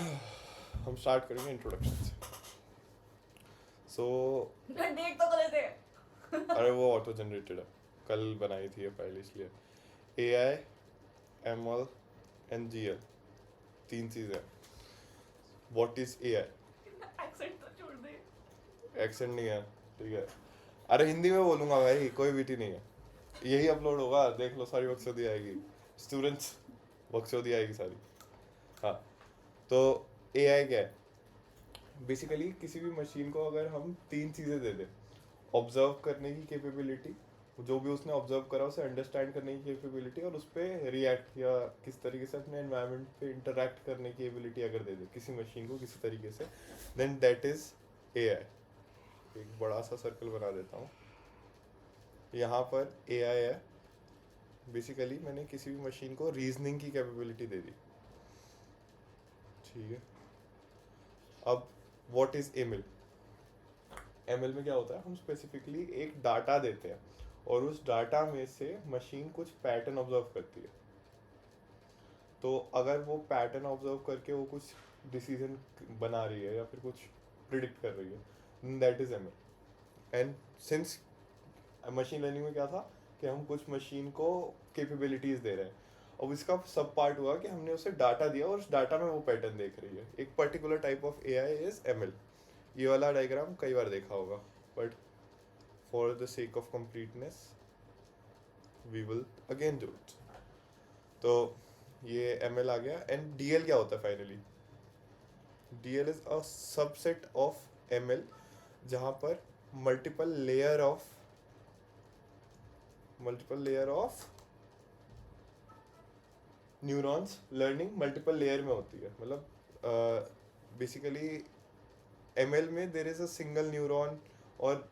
हम स्टार्ट करेंगे इंट्रोडक्शन से। सो डेट तो गलत है। अरे वो ऑटो जनरेटेड है, कल बनाई थी ये फाइल, इसलिए A I, M L and G L, तीन चीज़ें। What is A I? Accent तो छोड़ दे। एक्सेंट नहीं है, ठीक है। अरे हिंदी में बोलूंगा भाई, कोई बीटी नहीं है। यही अपलोड होगा, देख लो, सारी बकचोदी आएगी। स्टूडेंट्स, बकचोदी आएगी सारी। हाँ, तो ए आई क्या है? बेसिकली किसी भी मशीन को अगर हम तीन चीज़ें दे दें, ऑब्जर्व करने की कैपेबिलिटी, जो भी उसने ऑब्जर्व करा उसे अंडरस्टैंड करने की कैपेबिलिटी, और उस पर रिएक्ट या किस तरीके से अपने एनवायरनमेंट पे इंटरेक्ट करने की एबिलिटी अगर दे दे किसी मशीन को किसी तरीके से, देन दैट इज ए आई। एक बड़ा सा सर्कल बना देता हूँ, यहाँ पर ए आई है। बेसिकली मैंने किसी भी मशीन को रीजनिंग की कैपेबिलिटी दे दी, ठीक है। अब what is M L? M L में क्या होता है, हम स्पेसिफिकली एक डाटा देते हैं और उस डाटा में से मशीन कुछ पैटर्न ऑब्जर्व करती है। तो अगर वो पैटर्न ऑब्जर्व करके वो कुछ डिसीजन बना रही है या फिर कुछ प्रिडिक्ट कर रही है, that is M L. And since machine learning में क्या था कि हम कुछ मशीन को कैपेबिलिटीज दे रहे हैं, अब इसका सब पार्ट हुआ कि हमने उसे डाटा दिया और उस डाटा में वो पैटर्न देख रही है। एक particular type of A I is M L. ये वाला डायग्राम कई बार देखा होगा, but for the sake of completeness we will again do it. तो ये एम एल आ गया। एंड डी एल क्या होता है finally? D L is a subset of M L, जहाँ पर multiple layer of neurons learning multiple layer में होती है। मतलब बेसिकली एम एल में there is a single neuron, और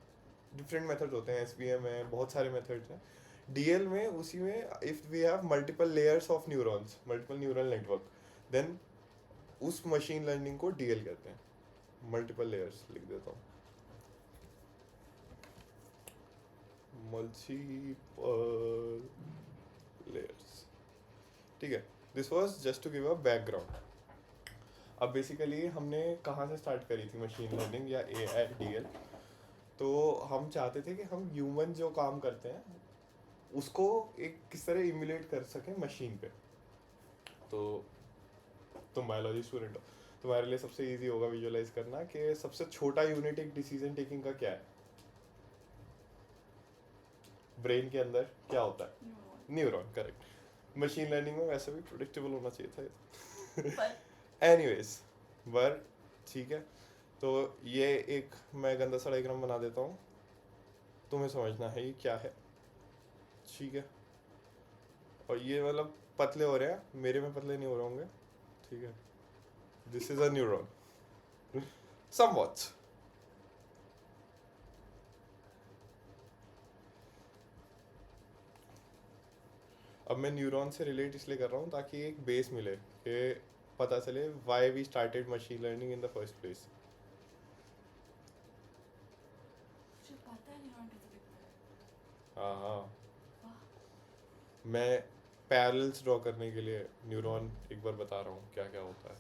डिफरेंट मेथड्स होते हैं, एस बी एम है, बहुत सारे मेथड्स हैं। डी एल में उसी में if we have multiple layers of neurons, multiple neural network, then उस मशीन लर्निंग को डी एल कहते हैं। मल्टीपल लेयर्स लिख देता हूँ, मल्टीपल लेयर्स, ठीक है। This was just to give a background. अब बेसिकली हमने कहाँ से स्टार्ट करी थी मशीन लर्निंग या ए आई डी एल? तो हम चाहते थे कि हम ह्यूमन जो काम करते हैं उसको एक किस तरह इमुलेट कर सकें मशीन पे। तो तुम बायोलॉजी स्टूडेंट हो, तुम्हारे लिए सबसे इजी होगा विजुअलाइज करना कि सबसे छोटा यूनिट एक डिसीजन टेकिंग का क्या है। ब्रेन के अंदर क्या होता है? Neuron, correct. मशीन लर्निंग में वैसे भी प्रोडिक्टेबल होना चाहिए था ये। एनीवेज, वर, ठीक है। तो ये एक मैं गंदा सा डायग्राम बना देता हूँ, तुम्हें समझना है ये क्या है, ठीक है। और ये मतलब पतले हो रहे हैं, मेरे में पतले नहीं हो रहे होंगे, ठीक है। This is a neuron somewhat. अब मैं न्यूरॉन से रिलेट इसलिए कर रहा हूँ ताकि एक बेस मिले कि पता चले why we started machine learning in the first place. मुझे पता है न्यूरॉन कैसे दिखता है। हाँ हाँ, मैं पैरेलल्स ड्रॉ करने के लिए न्यूरॉन एक बार बता रहा हूँ क्या क्या होता है,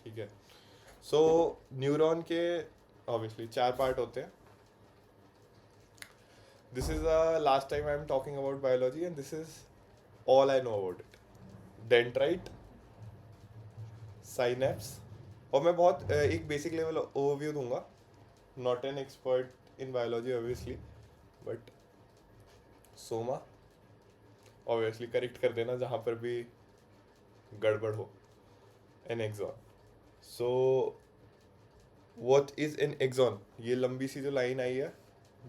ठीक है। सो न्यूरॉन के ऑब्वियसली चार पार्ट होते हैं। This is the last time I am talking about biology and this is all I know about it. Dendrite, synapse, और मैं बहुत एक बेसिक लेवल ओवरव्यू दूंगा, not an expert in biology obviously, but soma, obviously correct कर देना जहाँ पर भी गड़बड़ हो, an axon. So what is an axon? ये लंबी सी जो लाइन आई है,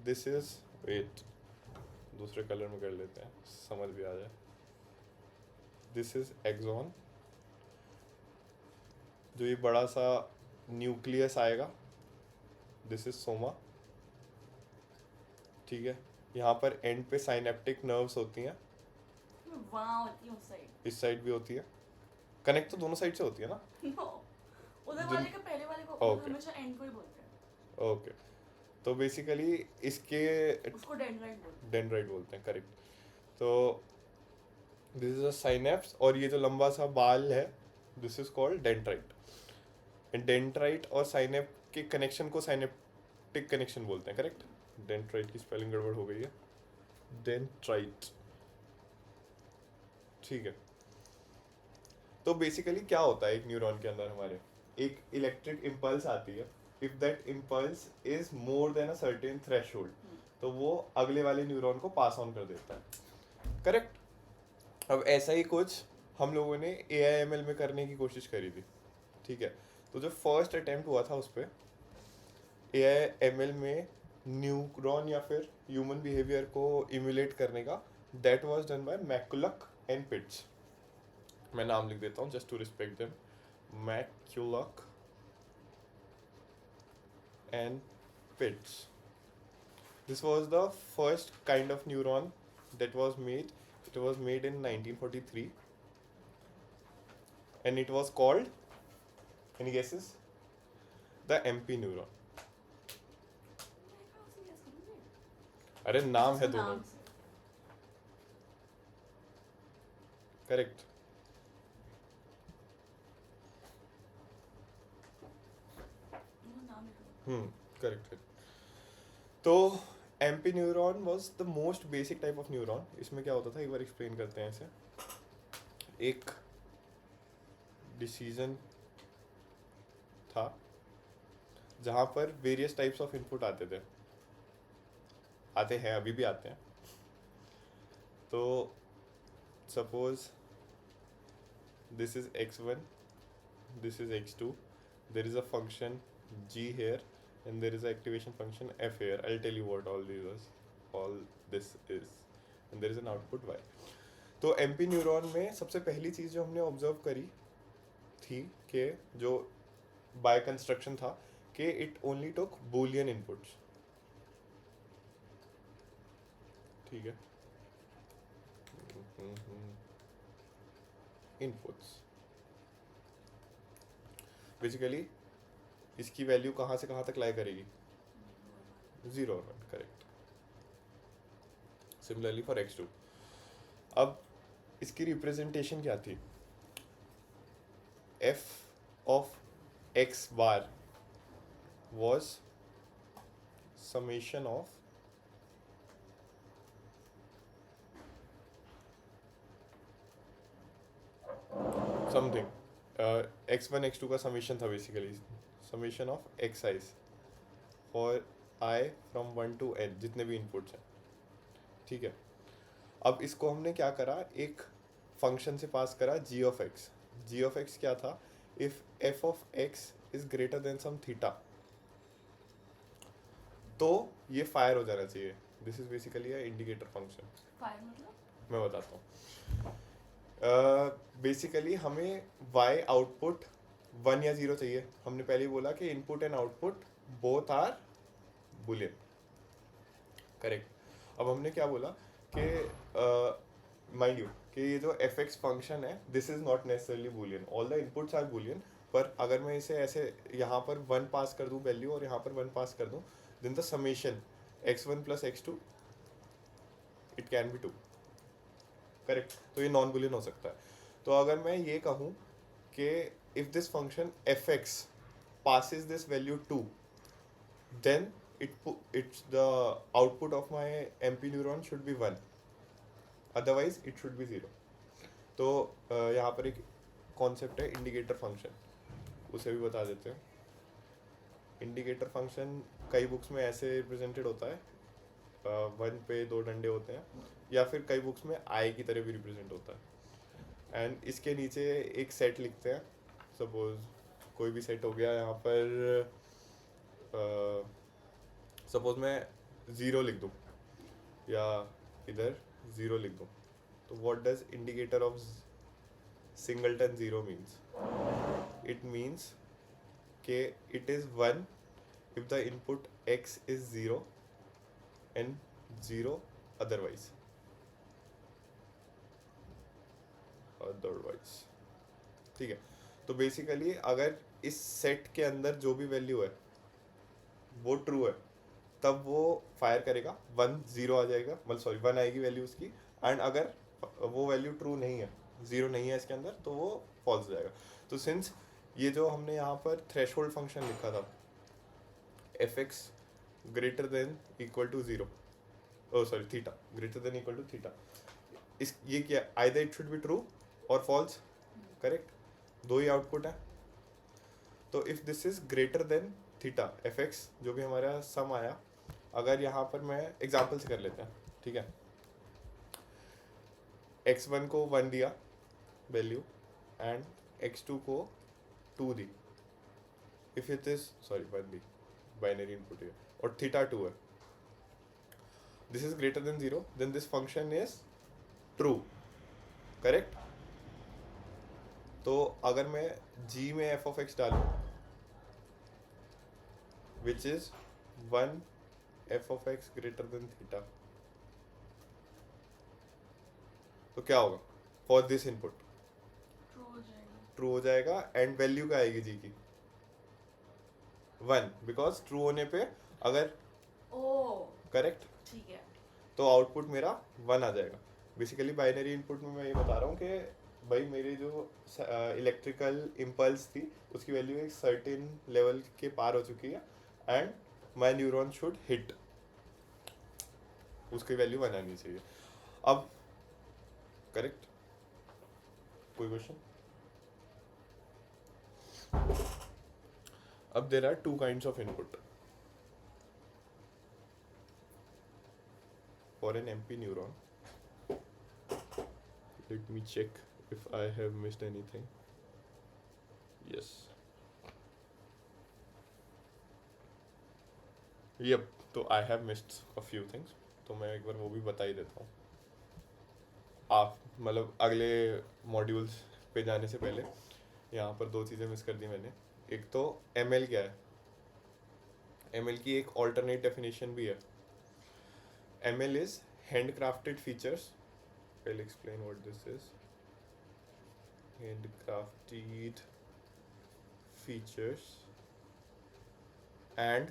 दिस इज, वेट दूसरे कलर में कर लेते हैं समझ भी आ जाए। दिस इज एक्सॉन, जो ये बड़ा सा न्यूक्लियस आएगा, दिस इज सोमा, ठीक है। यहाँ पर एंड पे साइनेप्टिक नर्व्स होती हैं, वहाँ होती है उस साइड। इस साइड भी होती है, कनेक्ट तो दोनों साइड से होती है ना। नो, उधर जिन वाले का पहले वाले को ओके हमेशा एंड को ही बोलते हैं। ओके, तो बेसिकली इसके उसको डेंड्राइट बोलते हैं। डेंड्राइट बोलते हैं, करेक्ट। तो दिस इज अ साइनेप्स, और ये जो लंबा सा बाल है this is called dendrite. And dendrite और साइनेप के कनेक्शन को साइनेप्टिक कनेक्शन बोलते हैं, करेक्ट. डेंड्राइट की स्पेलिंग गड़बड़ हो गई है, डेंड्राइट. ठीक है. तो बेसिकली क्या होता है एक न्यूरॉन के अंदर हमारे, एक इलेक्ट्रिक इम्पल्स आती है. If that impulse is more than a certain threshold, तो वो अगले वाले न्यूरॉन को पास ऑन कर देता है, करेक्ट. अब ऐसा ही कुछ हम लोगों ने AIML में करने की कोशिश करी थी. ठीक है. तो जो फर्स्ट अटेम्प्ट हुआ था उस पर AIML में न्यूरॉन या फिर ह्यूमन बिहेवियर को इम्यूलेट करने का, that was done by McCulloch and Pitts. मैं नाम लिख देता हूँ just to respect them. McCulloch and Pitts. This was the first kind of neuron that was made. It was made in 1943, and it was called, any guesses? The MP neuron. मैं कहाँ से guess करूँगी? अरे नाम है दोनों, नाम से। करेक्ट. दोनों नाम लिखो। करेक्ट. तो MP neuron was the most basic type of neuron. इसमें क्या होता था एक बार एक्सप्लेन करते हैं इसे. एक डिसीजन था जहाँ पर वेरियस टाइप्स ऑफ इनपुट आते थे, आते हैं, अभी भी आते हैं. तो suppose this is x1, this is x2, there is a function g here, and there is a activation function f here. I'll tell you what all this is, and there is an output y. तो MP neuron में सबसे पहली चीज़ जो हमने observe करी थी कि जो बाय कंस्ट्रक्शन था कि it only took Boolean inputs. ठीक है. इनपुट्स बेसिकली इसकी वैल्यू कहाँ से कहाँ तक लाई करेगी, 0 और 1, करेक्ट. Similarly for x2. अब इसकी रिप्रेजेंटेशन क्या थी, f of x bar was summation of something. x1 x2 का समीशन था basically, summation of x i's for i from 1 to n, जितने भी इनपुट्स हैं. ठीक है. अब इसको हमने क्या करा, एक फंक्शन से पास करा g of x. g of x क्या था, if f of x is greater than some theta, तो ये फायर हो जाना चाहिए. This is basically a indicator function. Fire मतलब? मैं बताता हूँ. बेसिकली हमें y आउटपुट 1 या 0 चाहिए. हमने पहले ही बोला कि input and output both are boolean, correct. अब हमने क्या बोला कि माइंड यू कि ये जो fx फंक्शन है, this is not necessarily boolean. All the inputs are boolean, पर अगर मैं इसे ऐसे यहाँ पर 1 पास कर दूँ वैल्यू और यहाँ पर 1 पास कर दूँ, then the summation x1 plus x2 it can be 2, correct. तो ये नॉन बुलियन हो सकता है. तो अगर मैं ये कहूँ कि if this function fx passes this value 2, then it's the output of my MP neuron should be 1, otherwise it should be 0. तो यहाँ पर एक कॉन्सेप्ट है इंडिकेटर फंक्शन, उसे भी बता देते हैं. इंडिकेटर फंक्शन कई बुक्स में ऐसे रिप्रेजेंटेड होता है, 1 पे 2 डंडे होते हैं, या फिर कई बुक्स में आई की तरह भी रिप्रेजेंट होता है. एंड इसके नीचे एक सेट लिखते हैं. सपोज कोई भी सेट हो गया, यहाँ पर सपोज मैं 0 लिख दूँ या इधर 0 लिख दूँ, तो what does indicator of singleton 0 means? It means कि it is 1 if the input x is 0 and 0 otherwise. ठीक है. तो बेसिकली अगर इस सेट के अंदर जो भी वैल्यू है वो ट्रू है, तब वो फायर करेगा, 1 0 आ जाएगा, मतलब सॉरी 1 आएगी वैल्यू उसकी. एंड अगर वो वैल्यू ट्रू नहीं है जीरो नहीं है इसके अंदर तो वो फॉल्स हो जाएगा। तो सिंस ये जो हमने यहाँ पर थ्रेशोल्ड फंक्शन लिखा था F X greater than equal to zero, oh sorry theta greater than equal to theta, इस ये क्या either it should be true और फॉल्स, करेक्ट, दो ही आउटपुट है। तो if this is greater than theta F X जो भी हमारा सम आया, अगर यहाँ पर मैं एग्जाम्पल से कर लेते हैं, ठीक है, x1 को 1 दिया वैल्यू एंड x2 को 2 दी, इफ इट इज सॉरी 1 दी बाइनरी इनपुट है और थीटा 2 है, this is greater than zero, then this function is true, correct. तो अगर मैं g में f of x डालूं which is 1 f of x greater than theta, तो क्या होगा फॉर दिस इनपुट, ट्रू हो जाएगा। ट्रू हो जाएगा एंड वैल्यू क्या आएगी जी की 1, बिकॉज ट्रू होने पे अगर ओ करेक्ट ठीक है। तो आउटपुट मेरा 1 आ जाएगा। बेसिकली बाइनरी इनपुट में मैं ये बता रहा हूँ कि भाई मेरी जो इलेक्ट्रिकल इम्पल्स थी उसकी वैल्यू एक सर्टेन लेवल के पार हो चुकी है and my neuron should hit, उसकी वैल्यू 1 आनी चाहिए। अब करेक्ट, कोई क्वेश्चन? अब there are two kinds of input for an MP neuron. Let me check if I have missed anything. Yes. Yep, तो I have missed a few things. तो मैं एक बार वो भी बता ही देता हूँ। आप मतलब अगले मॉड्यूल्स पे जाने से पहले यहाँ पर दो चीज़ें मिस कर दी मैंने। एक तो ML क्या है, ML की एक ऑल्टरनेट डेफिनेशन भी है। ML is handcrafted features. I'll explain what this is. Handcrafted features and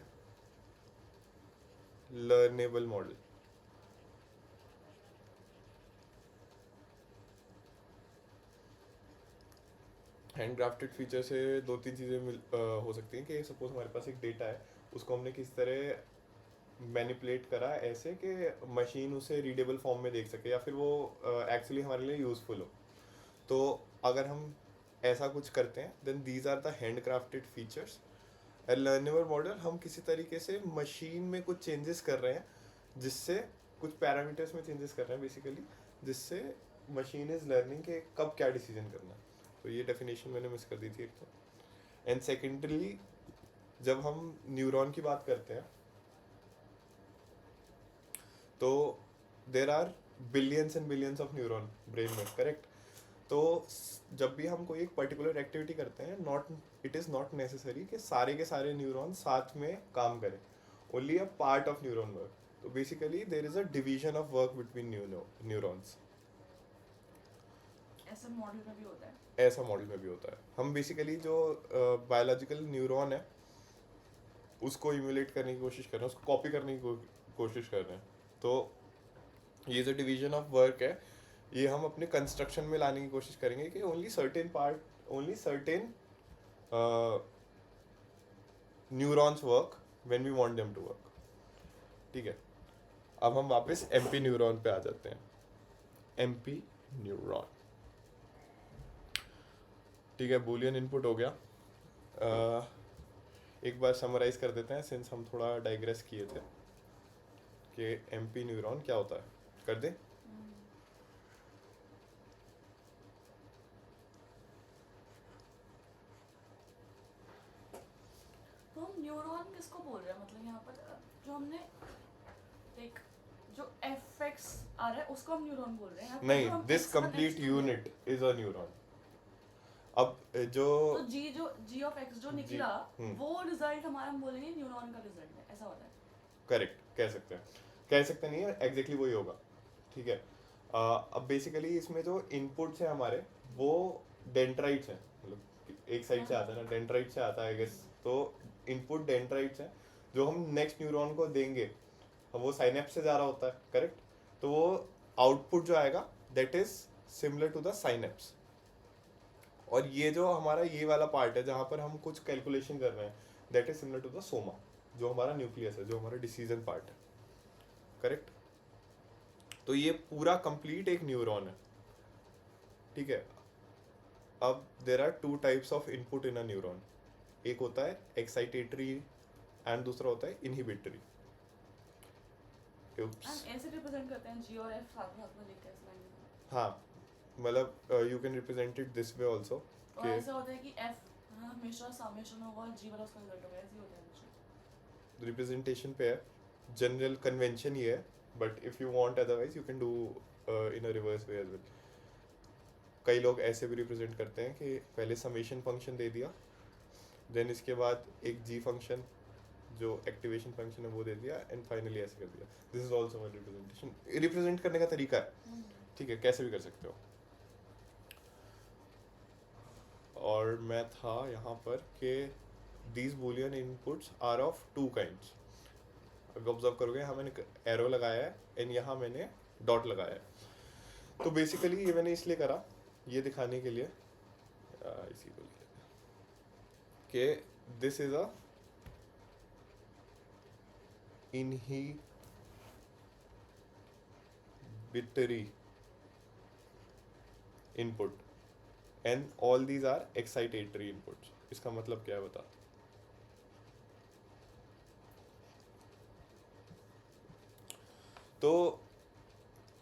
learnable model. Handcrafted feature से दो तीन चीज़ें हो सकती हैं कि सपोज हमारे पास एक डेटा है, उसको हमने किस तरह मैनिपुलेट करा ऐसे कि मशीन उसे रीडेबल फॉर्म में देख सके या फिर वो एक्चुअली हमारे लिए यूज़फुल हो। तो अगर हम ऐसा कुछ करते हैं then these are the handcrafted features. And learnable model, हम किसी तरीके से मशीन में कुछ चेंजेस कर रहे हैं जिससे कुछ पैरामीटर्स में चेंजेस कर रहे हैं बेसिकली, जिससे मशीन इज़ लर्निंग के कब क्या डिसीजन करना है। तो ये डेफिनेशन मैंने मिस कर दी थी एक तो। एंड सेकेंडली जब हम न्यूरॉन की बात करते हैं तो there are billions and billions of neuron brain में, करेक्ट। तो जब भी हम कोई एक पर्टिकुलर एक्टिविटी करते हैं इट इज़ नॉट नेसेसरी कि सारे के सारे न्यूरॉन साथ में काम करें, only a part of neuron work. तो basically there is a division of work between neurons. ऐसा मॉडल में भी होता है। ऐसा मॉडल में भी होता है। हम बेसिकली जो बायोलॉजिकल न्यूरॉन है उसको इम्यूलेट करने की कोशिश कर रहे हैं, उसको कॉपी करने की कोशिश कर रहे हैं। तो ये जो डिवीजन ऑफ वर्क है ये हम अपने कंस्ट्रक्शन में लाने की कोशिश करेंगे कि only certain neurons work when we want them to work, ठीक है। अब हम वापस MP न्यूरॉन पे आ जाते हैं। MP न्यूरॉन, ठीक है, बूलियन इनपुट हो गया। एक बार समराइज कर देते हैं सिंस हम थोड़ा डाइग्रेस किए थे कि MP न्यूरॉन क्या होता है, कर दे। तो हम न्यूरॉन किसको बोल रहे हैं, मतलब यहाँ पर जो हमने एक जो एफएक्स आ रहा है उसको हम न्यूरॉन बोल रहे हैं? नहीं, this complete unit is a neuron. अब जो जी ऑफ एक्स जो निकला वो रिजल्ट हमारा हम बोलेंगे न्यूरॉन का रिजल्ट है, ऐसा होता है? करेक्ट, कह सकते नहीं है, एग्जैक्टली वही होगा, ठीक है। अब बेसिकली इसमें जो इनपुट्स है हमारे वो डेंड्राइट्स हैं, मतलब एक साइड से आता है ना, डेंड्राइट से आता है आई गेस। तो इनपुट डेंड्राइट्स हैं जो हम नेक्स्ट न्यूरॉन को देंगे, वो साइनेप्स से जा रहा होता है, करेक्ट। तो वो आउटपुट जो आएगा that is similar to the synapse. और ये जो हमारा ये वाला पार्ट है जहाँ पर हम कुछ कैलकुलेशन कर रहे हैं, that is similar to the soma, जो हमारा न्यूक्लियस है, जो हमारा डिसीजन पार्ट है। करेक्ट। तो ये पूरा कंप्लीट एक न्यूरॉन है, ठीक है। अब there are two types of input in a neuron, एक होता है एक्साइटेटरी एंड दूसरा होता है इनहिबिटरी। हम ऐसे रिप्रेजेंट करते हैं जी और एफ साथ साथ में लिखते हैं इस लाइन में। हाँ, मतलब you can represent it this way also और ऐसा होता है कि एफ हमेशा समेशन होगा और जी वाला उसका रिजल्ट होगा, ऐसे ही होता है हमेशा। रिप्रेजेंटेशन पे है, जनरल कन्वेंशन ये है, but if you want otherwise you can do in a reverse way as well. कई लोग ऐसे भी रिप्रेजेंट करते हैं कि पहले समेशन फंक्शन दे दिया, देन इसके बाद एक जी फंक्शन जो एक्टिवेशन फंक्शन है वो दे दिया, एंड फाइनली ऐसे कर दिया। This is also one representation. Represent करने का तरीका है, ठीक है, कैसे भी कर सकते हो। और मैं था यहाँ पर कि these boolean inputs are of two kinds. अगर ऑब्जर्व करोगे यहाँ मैंने एरो लगाया है एंड यहाँ मैंने डॉट लगाया है। तो बेसिकली ये मैंने इसलिए करा, ये दिखाने के लिए इसी को कि this is a inhibitory input and all these are excitatory inputs। इसका मतलब क्या है बता। तो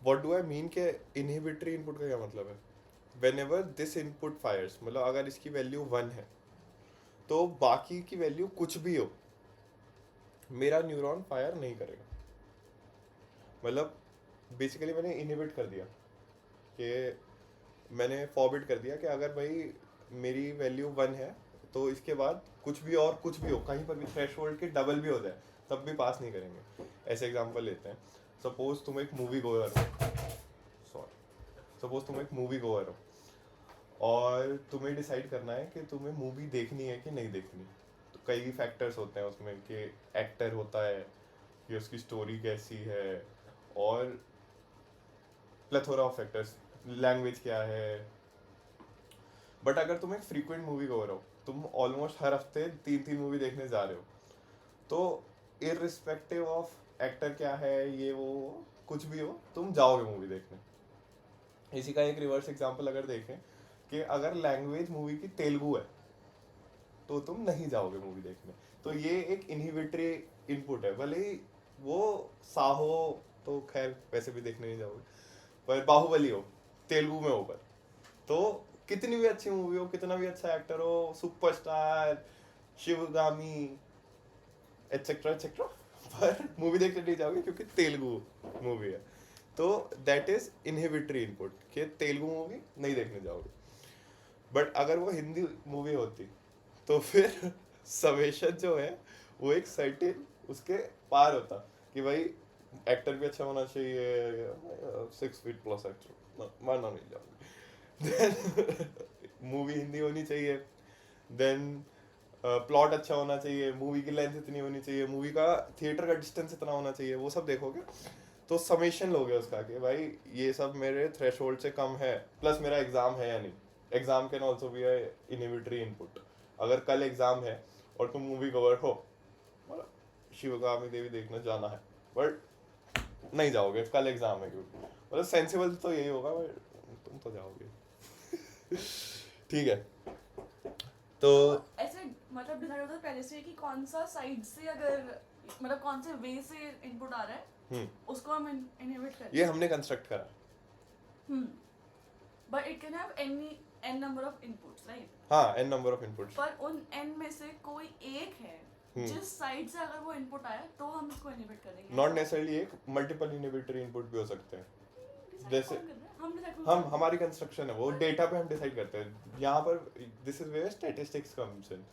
what do I mean के inhibitory input का क्या मतलब है। whenever this input fires, मतलब अगर इसकी वैल्यू 1 है तो बाकी की वैल्यू कुछ भी हो मेरा न्यूरॉन फायर नहीं करेगा। मतलब बेसिकली मैंने इनहिबिट कर दिया कि मैंने फॉरबिड कर दिया कि अगर भाई मेरी वैल्यू 1 है तो इसके बाद कुछ भी और कुछ भी हो, कहीं पर भी थ्रेशोल्ड के डबल भी हो जाए तब भी पास नहीं करेंगे। ऐसे एग्जांपल लेते हैं, सपोज तुम एक मूवी गोअर हो, सपोज तुम एक मूवी गोअर हो और तुम्हें डिसाइड करना है कि तुम्हें मूवी देखनी है कि नहीं देखनी। तो कई फैक्टर्स होते हैं उसमें कि एक्टर होता है, कि उसकी स्टोरी कैसी है, और प्लेथोरा ऑफ फैक्टर्स, लैंग्वेज क्या है। बट अगर तुम एक फ्रीक्वेंट मूवी गोअर हो, तुम ऑलमोस्ट हर हफ्ते 3-3 मूवी देखने जा रहे हो, तो इररिस्पेक्टिव ऑफ एक्टर क्या है ये वो कुछ भी हो तुम जाओगे मूवी देखने। इसी का एक रिवर्स एग्जांपल अगर देखें कि अगर लैंग्वेज मूवी की तेलुगु है तो तुम नहीं जाओगे मूवी देखने। तो ये एक इनहिबिटरी इनपुट है। भले ही वो साहो तो खैर वैसे भी देखने नहीं जाओगे, पर बाहुबली हो तेलुगु में हो, तो कितनी भी अच्छी मूवी हो, कितना भी अच्छा एक्टर हो, सुपरस्टार, शिवगामी एटसेट्रा एटसेट्रा, पर मूवी देखने नहीं जाओगे क्योंकि तेलुगु मूवी है। तो दैट इज इनहिबिटरी इनपुट कि तेलुगु मूवी नहीं देखने जाओगे। बट अगर वो हिंदी मूवी होती तो फिर समेशन जो है वो एक सर्टेन उसके पार होता कि भाई एक्टर भी अच्छा होना चाहिए, 6 फीट प्लस एक्टर मानना नहीं जाओगे। देन मूवी हिंदी होनी चाहिए, देन प्लॉट अच्छा होना चाहिए, मूवी की लेंथ इतनी होनी चाहिए, मूवी का थिएटर का डिस्टेंस इतना होना चाहिए, वो सब देखोगे तो समेशन लोगे उसका कि भाई ये सब मेरे थ्रेशोल्ड से कम है, प्लस मेरा एग्जाम है या नहीं। Exam can also be inhibitory input. अगर कल एग्जाम है और तुम मूवी कवर हो, मतलब शिवगामी देवी देखने जाना है बट नहीं जाओगे, कल एग्जाम है, क्योंकि मतलब सेंसिबल तो यही होगा तुम तो जाओगे। ठीक है। तो ऐसे मतलब डिसाइड होता है पहले से कि कौन सा साइड से, अगर मतलब कौन से वे से इनपुट आ रहा है उसको हम इनहिबिट करते हैं। ये हमने कंस्ट्रक्ट करा। But it can have any n number of inputs, right? हाँ, n नंबर ऑफ इनपुट्स। पर उन n में से कोई एक है जिस साइड से अगर वो इनपुट आया तो हम उसको इनहिबिट करेंगे। नॉट नेसेसरली एक, मल्टीपल इनहिबिटरी इनपुट भी हो सकते हैं। जैसे हम हमारी कंस्ट्रक्शन है वो डेटा पे हम डिसाइड करते हैं। यहाँ पर this is where statistics comes in.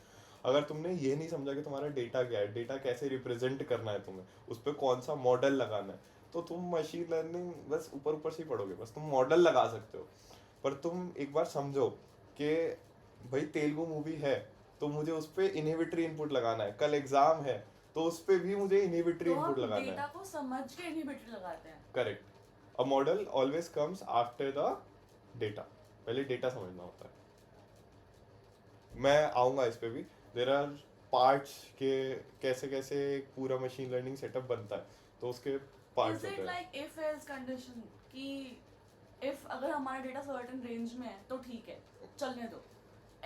अगर तुमने ये नहीं समझा कि तुम्हारा डेटा क्या है, डेटा कैसे रिप्रेजेंट करना है तुम्हें, उस पर कौन सा मॉडल लगाना है, तो तुम मशीन लर्निंग बस ऊपर ऊपर से ही पढ़ोगे, बस तुम मॉडल लगा सकते हो। पर तुम एक बार समझो कि भाई तेलुगु मूवी है तो मुझे उस पर इनहिबिटरी इनपुट लगाना है, कल एग्जाम है तो उस पर भी मुझे इनहिबिटरी इनपुट लगाना है। डेटा को समझ के इनहिबिटरी लगाते हैं। Correct. A model always comes after the data, पहले डेटा समझना होता है। मैं आऊँगा इस पे भी। देर आर पार्ट्स के कैसे कैसे एक पूरा मशीन लर्निंग सेटअप बनता है, तो उसके पार्ट्स इज होते इट हैं। लाइक इफ एल्स कंडीशन कि इफ अगर हमारा डेटा सर्टेन रेंज में है तो ठीक है चलने दो,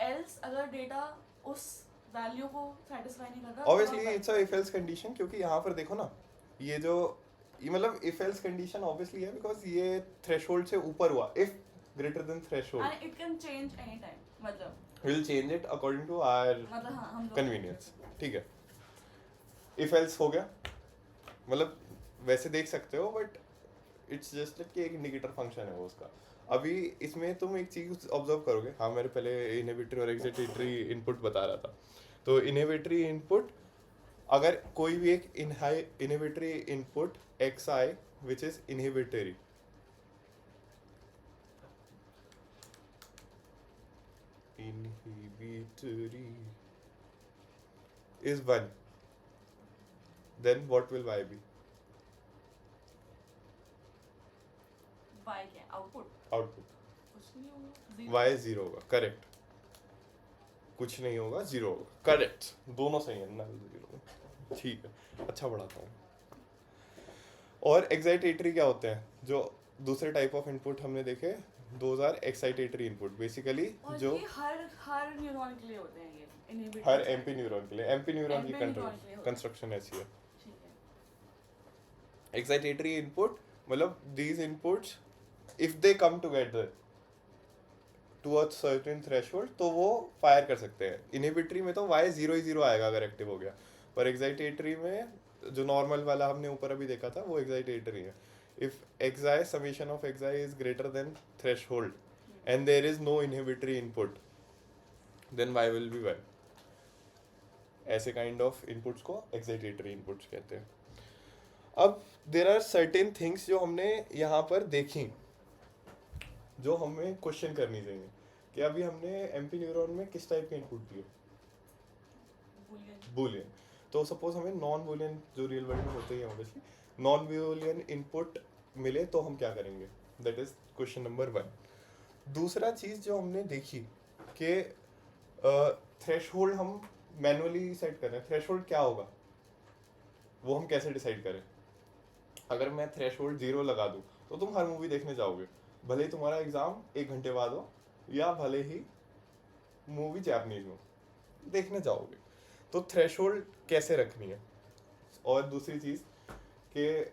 एल्स अगर डेटा उस वैल्यू को सेटिस्फाई नहीं कर रहा तो ऑब्वियसली आप it's a if else condition, क्योंकि यहाँ पर देखो ना, ये जो ये मतलब इफ एल्स कंडीशन ऑब्वियसली है बिकॉज ये थ्रेशोल्ड से ऊपर हुआ, if greater than threshold and it can change any time, मतलब will change it according to our मतलब हाँ हम लोग कन्वीनियंस। ठीक है, इफ एल्स हो गया, मतलब वैसे देख सकते हो, बट इट्स जस्ट लाइक कि एक इंडिकेटर फंक्शन है वो उसका। अभी इसमें तुम एक चीज ऑब्जर्व करोगे, हाँ मेरे पहले इनहिबिटरी और एक्साइटेटरी इनपुट बता रहा था, तो इनहिबिटरी इनपुट अगर कोई भी एक inhibitory input X I which is inhibitory, inhibitory is 1, then what will y be? Y क्या आउटपुट Output कुछ नहीं होगा, y 0 होगा, करेक्ट। कुछ नहीं होगा, 0 होगा, करेक्ट। दोनों सही है, नल 0। ठीक है, अच्छा पढ़ाता हूँ। और एक्साइटेटरी क्या होते हैं, जो दूसरे टाइप ऑफ इनपुट हमने देखे, those are excitatory input basically, और जो ये हर न्यूरॉन के लिए होते हैं ये inhibitor हर से। एमपी न्यूरॉन के लिए, एमपी न्यूरॉन की MP न्यूरॉन के लिए होता है। कंस्ट्रक्शन ऐसी है। ठीक है एक्साइटेटरी इनपुट मतलब these inputs if they come together to a certain threshold तो वो फायर कर सकते हैं। इनहिबिटरी में तो y 0 ही 0 आएगा अगर एक्टिव हो गया, पर एक्साइटेटरी में जो नॉर्मल वाला हमने ऊपर अभी देखा था वो एक्साइटेटरी है। If xi summation of xi is greater than threshold and there is no inhibitory input then y will be 1। ऐसे काइंड ऑफ इनपुट्स को एक्साइटेटरी इनपुट्स कहते हैं। अब देर आर सर्टेन थिंग्स जो हमने यहाँ पर देखी, जो हमें क्वेश्चन करनी चाहिए कि अभी हमने एमपी न्यूरॉन में किस टाइप के इनपुट दिए, boolean बूलियन। तो सपोज हमें नॉन बूलियन, जो रियल वर्ल्ड में होते ही हैं ऑब्वियसली, नॉन बूलियन इनपुट मिले तो हम क्या करेंगे, दैट इज क्वेश्चन नंबर 1। दूसरा चीज जो हमने देखी कि थ्रेशहोल्ड हम मैनुअली सेट कर रहे हैं, थ्रेशहोल्ड क्या होगा वो हम कैसे डिसाइड करें। अगर मैं थ्रेशहोल्ड 0 लगा दूं तो तुम हर मूवी देखने जाओगे, भले ही तुम्हारा एग्जाम 1 घंटे बाद हो या भले ही मूवी जापानीज हो, देखने जाओगे। तो थ्रेशहोल्ड कैसे रखनी है। और दूसरी चीज़ कि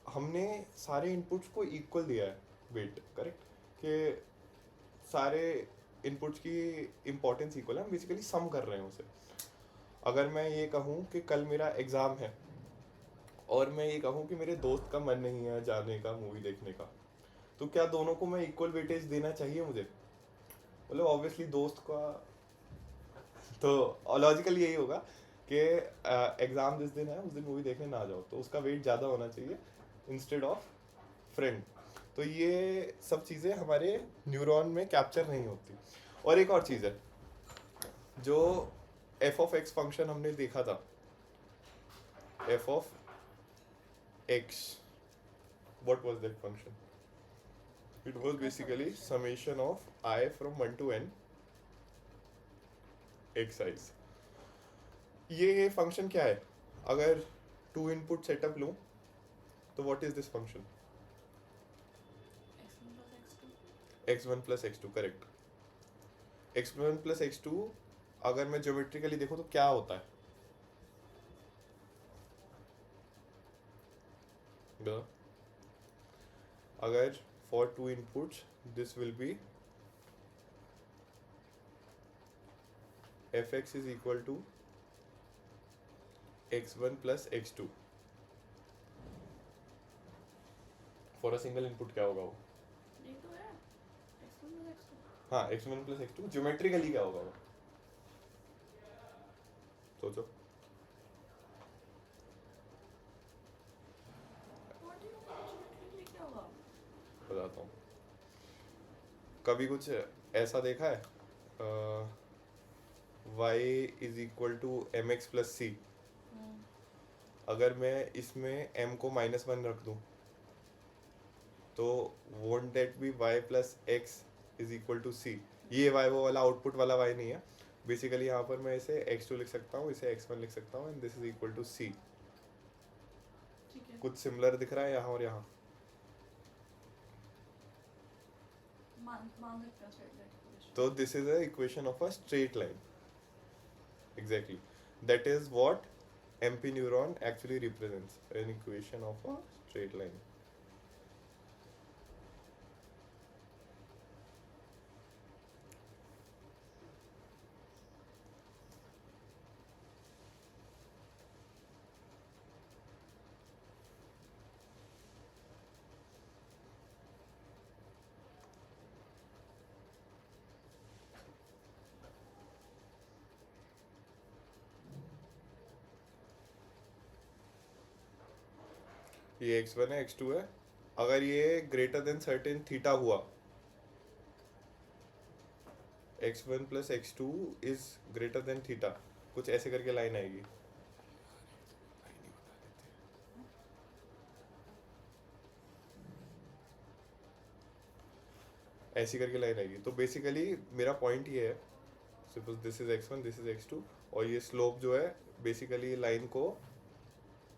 हमने सारे इनपुट्स को इक्वल दिया है वेट, करेक्ट, कि सारे इनपुट्स की इम्पोर्टेंस इक्वल है, हम बेसिकली सम कर रहे हैं उसे। अगर मैं ये कहूँ कि कल मेरा एग्ज़ाम है और मैं ये कहूँ कि मेरे दोस्त का मन नहीं है जाने का मूवी देखने का, तो क्या दोनों को मैं इक्वल वेटेज देना चाहिए मुझे। मतलब ऑब्वियसली दोस्त का तो लॉजिकल यही होगा कि एग्ज़ाम जिस दिन है उस दिन मूवी देखने ना जाओ, तो उसका वेट ज़्यादा होना चाहिए इंस्टेड ऑफ फ्रेंड। तो ये सब चीज़ें हमारे न्यूरॉन में कैप्चर नहीं होती। और एक और चीज़ है, जो एफ ऑफ एक्स फंक्शन हमने देखा था, F of x, what was that function, it was basically summation of I from 1 to n excise. ये फंक्शन क्या है, अगर 2 इनपुट सेटअप लूँ तो what is this function, x1 plus x2, correct. x1 plus x2 अगर मैं geometrically देखूँ तो क्या होता है, अगर for 2 inputs this will B fx is equal to x1 plus x2 for a single input क्या होगा वो, ये तो है x1 plus x2 हाँ x1 plus x2 ज्योमेट्रिकली क्या होगा वो, सोचो। What do you mean geometrically क्या होगा? बताता हूँ। कभी कुछ ऐसा देखा है, y is equal to m x plus c, अगर मैं इसमें m को -1 रख दूँ तो won't that be y plus x is equal to c. ये y वो वाला आउटपुट वाला y नहीं है. बेसिकली यहाँ पर मैं इसे x2 लिख सकता हूँ, इसे x1 लिख सकता हूँ, and this is equal to c. ठीक है. कुछ सिमिलर दिख रहा है यहाँ और यहाँ. मान सकते हैं straight line equation. तो this is a equation of a straight line. Exactly that is what MP neuron actually represents, an equation of a straight line. ये x1 है, x2 है. अगर ये ग्रेटर देन सर्टेन थीटा हुआ, x1 plus x2 is greater than theta, कुछ ऐसे करके line आएगी. ऐसी करके लाइन आएगी. तो बेसिकली मेरा पॉइंट ये है, suppose this is x1, this is x2, और ये स्लोप जो है बेसिकली लाइन को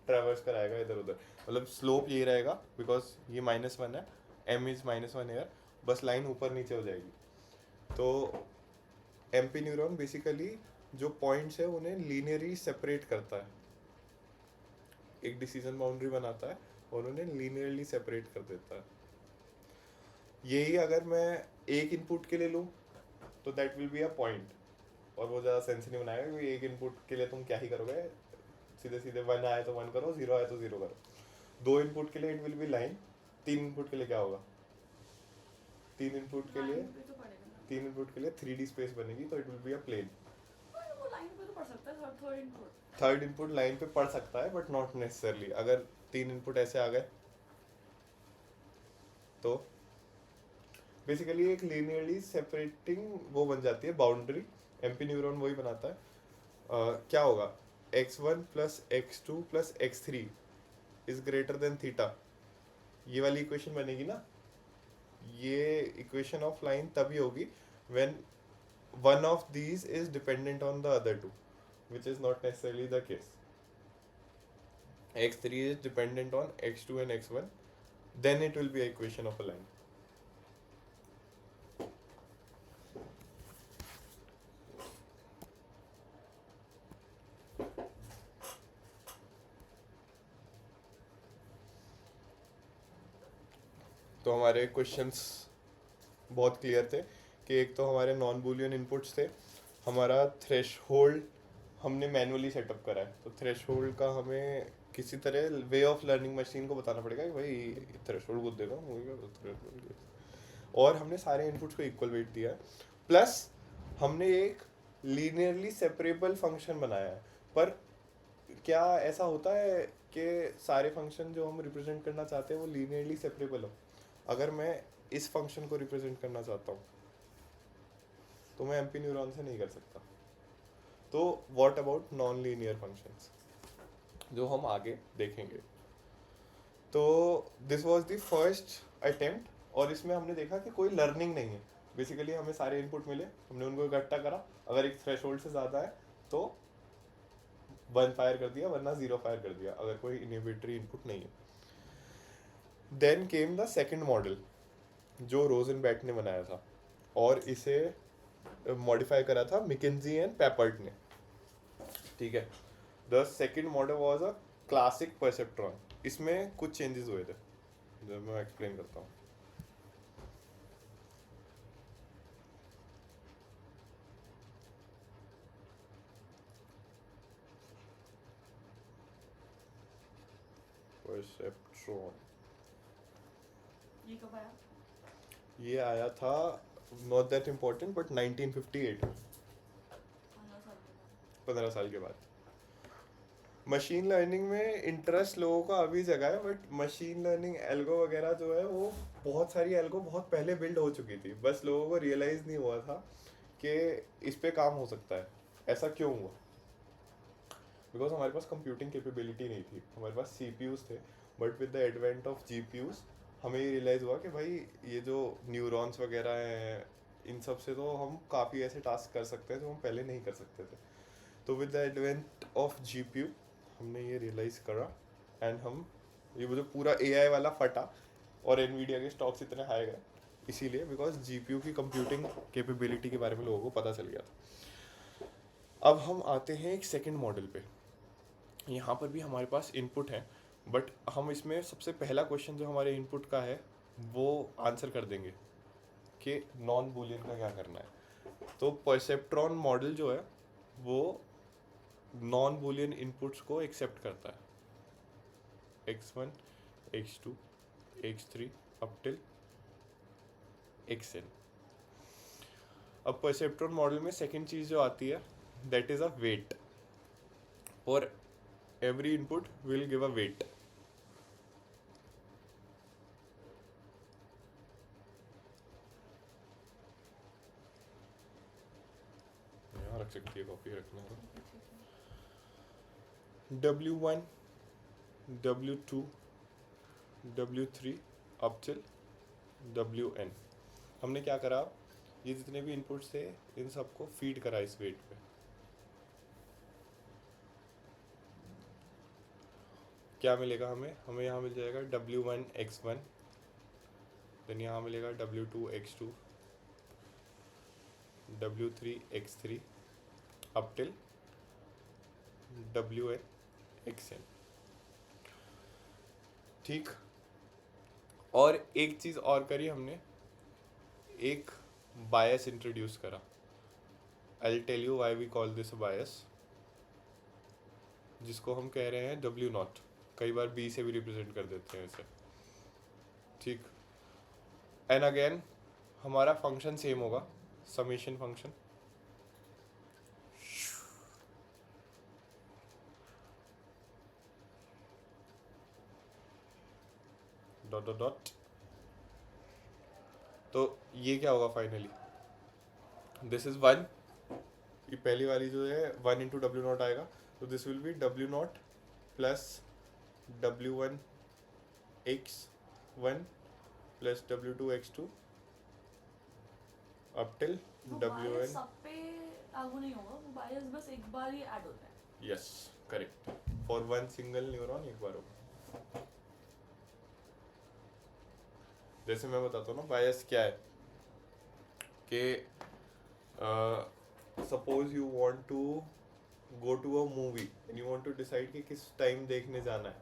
ट्रैवर्स कराएगा इधर उधर. मतलब स्लोप यही रहेगा बिकॉज ये -1 है, m इज -1 एयर, बस लाइन ऊपर नीचे हो जाएगी. तो MP न्यूरॉन बेसिकली जो पॉइंट्स है उन्हें लीनियरली सेपरेट करता है, एक डिसीजन बाउंड्री बनाता है और उन्हें लीनियरली सेपरेट कर देता है. यही अगर मैं एक इनपुट के लिए लूँ तो that will be a point, और वो ज़्यादा सेंस नहीं बनाएगा क्योंकि एक इनपुट के लिए तुम क्या ही करोगे, सीधे सीधे 1 आए तो 1 करो, 0 आए तो 0 करो. 2 इनपुट के लिए it will B line. 3 input के लिए क्या होगा, 3 इनपुट के लिए Line पे तो पड़ेगा ना. 3 इनपुट के लिए 3D स्पेस बनेगी, तो it will be a plane. पर वो लाइन पे तो पड़ सकता है third input. Third input line पे पड़ सकता है बट नॉट नेसेसरली. अगर 3 इनपुट ऐसे आ गए तो बेसिकली एक लीनियरली सेपरेटिंग वो बन जाती है बाउंड्री. MP न्यूरॉन वही बनाता है. क्या होगा, x1 plus x2 plus x3 is greater than theta. ये वाली इक्वेशन बनेगी ना. ये इक्वेशन ऑफ लाइन तभी होगी when one of these is dependent on the other two, which is not necessarily the case. x3 is dependent on x2 and x1, then it will be an equation of a line. तो हमारे questions बहुत clear थे कि एक तो हमारे non Boolean inputs थे, हमारा थ्रेशहोल्ड हमने मैनुअली सेटअप करा है, तो थ्रेशहोल्ड का हमें किसी तरह वे ऑफ लर्निंग मशीन को बताना पड़ेगा कि भाई थ्रेशहोल्ड को देगा मुझे, और हमने सारे इनपुट्स को इक्वल वेट दिया है. प्लस हमने एक लीनियरली सेपरेबल फंक्शन बनाया है. पर क्या ऐसा होता है कि सारे फंक्शन जो हम रिप्रेजेंट करना चाहते हैं वो लीनियरली सेपरेबल हो? अगर मैं इस फंक्शन को रिप्रेजेंट करना चाहता हूँ तो मैं MP न्यूरॉन से नहीं कर सकता. तो what about non linear functions, जो हम आगे देखेंगे. तो this was the first attempt, और इसमें हमने देखा कि कोई लर्निंग नहीं है. बेसिकली हमें सारे इनपुट मिले, हमने उनको इकट्ठा करा, अगर एक थ्रेशोल्ड से ज़्यादा है तो 1 फायर कर दिया, वरना 0 फायर कर दिया अगर कोई इनहिबिटरी इनपुट नहीं है. Then came the second model जो रोजनबैट ने बनाया था, और इसे मॉडिफाई करा था मैकेंजी एंड पेपर्ट ने. ठीक है. The second model was a classic perceptron. इसमें कुछ चेंजेस हुए थे जो मैं एक्सप्लेन करता हूँ. परसेप्ट्रॉन ये कब आया? ये आया था, नॉट दैट इम्पोर्टेंट, बट 1958, 15 साल के बाद. मशीन लर्निंग में इंटरेस्ट लोगों का अभी जगह है, बट मशीन लर्निंग एल्गो वगैरह जो है वो बहुत सारी एल्गो बहुत पहले बिल्ड हो चुकी थी, बस लोगों को रियलाइज़ नहीं हुआ था कि इस पे काम हो सकता है. ऐसा क्यों हुआ? बिकॉज हमारे पास कंप्यूटिंग कैपेबिलिटी नहीं थी. हमारे पास CPUs थे, but with the advent of GPUs हमें ये रियलाइज़ हुआ कि भाई ये जो न्यूरॉन्स वगैरह हैं इन सब से तो हम काफ़ी ऐसे टास्क कर सकते हैं जो हम पहले नहीं कर सकते थे। तो with the advent of GPU हमने ये रियलाइज़ करा एंड हम ये जो पूरा एआई वाला फटा और एनवीडिया के स्टॉक्स इतने हाई गए इसीलिए बिकॉज जीपीयू की कंप्यूटिंग कैपेबिलिटी के बारे में लोगों को पता चल गया था। अब हम आते हैं एक सेकंड मॉडल पे। यहाँ पर भी हमारे पास इनपुट है बट हम इसमें सबसे पहला क्वेश्चन जो हमारे इनपुट का है वो आंसर कर देंगे कि नॉन बूलियन का क्या करना है। तो परसेप्ट्रॉन मॉडल जो है वो नॉन बूलियन इनपुट्स को एक्सेप्ट करता है x1 x2 x3 up till xn। अब परसेप्ट्रॉन मॉडल में सेकंड चीज जो आती है दैट इज अ वेट और every input will give a weight। यहाँ रख सकती है कॉपी रखना है W1 W2 W3 up till WN। हमने क्या करा ये जितने भी इनपुट्स थे इन सबको फीड करा इस वेट पे। क्या मिलेगा हमें यहाँ मिल जाएगा W1 x1 देन यहाँ मिलेगा W2 x2 W3 x3 up till WN xn। ठीक। और एक चीज़ और करी हमने एक बायस इंट्रोड्यूस करा। I tell you why we call this bias जिसको हम कह रहे हैं W0। कई बार B से भी रिप्रेजेंट कर देते हैं इसे। ठीक। एंड अगेन हमारा फंक्शन सेम होगा summation function. Dot dot dot. तो ये क्या होगा फाइनली दिस इज 1। ये पहली वाली जो है 1 इंटू W0 आएगा तो this will B W0 plus W1 x1 plus W2 x2 up till वो WN। bias सब पे लागू नहीं होगा, वो बायस बस एक बार ही ऐड होता है। Yes correct for one single neuron एक बार होगा। जैसे मैं बताता हूँ ना बायस क्या है कि suppose you want to go to a movie and you want to decide कि किस टाइम देखने जाना है।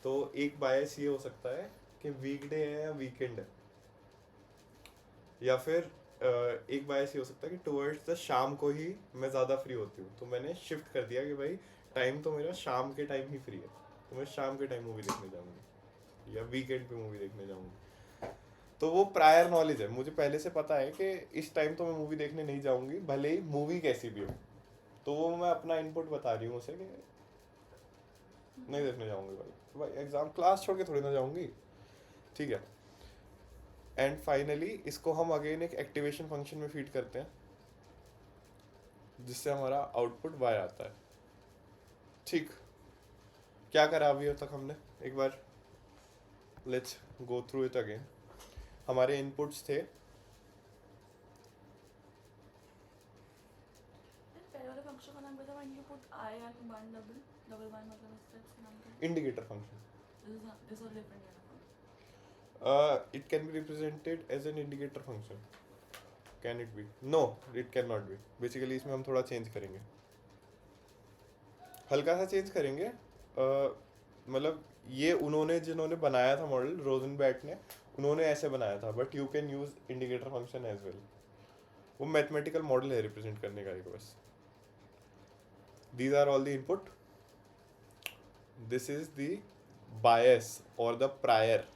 तो एक बायस ये हो सकता है कि वीकडे है या वीकेंड है या फिर एक बायस ये हो सकता है कि टुवर्ड्स द शाम को ही मैं ज़्यादा फ्री होती हूँ तो मैंने शिफ्ट कर दिया कि भाई टाइम तो मेरा शाम के टाइम ही फ्री है तो मैं शाम के टाइम मूवी देखने जाऊँगी या वीकेंड पे मूवी देखने जाऊँगी। तो वो प्रायर नॉलेज है मुझे पहले से पता है कि इस टाइम तो मैं मूवी देखने नहीं जाऊँगी भले ही मूवी कैसी भी हो। तो वो मैं अपना इनपुट बता रही हूँ उसे कि नहीं देखने जाऊँगी भाई एग्जाम क्लास छोड़ के थोड़ी ना जाऊँगी। ठीक है। एंड फाइनली इसको हम अगेन एक एक्टिवेशन फंक्शन में फीड करते हैं जिससे हमारा आउटपुट y आता है। ठीक। क्या करा अभी तक हमने एक बार let's go through it again. हमारे इनपुट्स थे पहले वाले फंक्शन का नाम क्या था? When you put I and one double one मतलब इसका नाम क्या है? Indicator function. This is a different kind of function. It can be represented as an indicator function. Can it be? No, it cannot be. Basically इसमें हम थोड़ा change करेंगे हल्का सा चेंज करेंगे। मतलब ये उन्होंने जिन्होंने बनाया था मॉडल रोजनबैट ने उन्होंने ऐसे बनाया था but you can use indicator function as well. वो मैथमेटिकल मॉडल है रिप्रेजेंट करने का एक बस। These are all the input. This is the bias और the prior.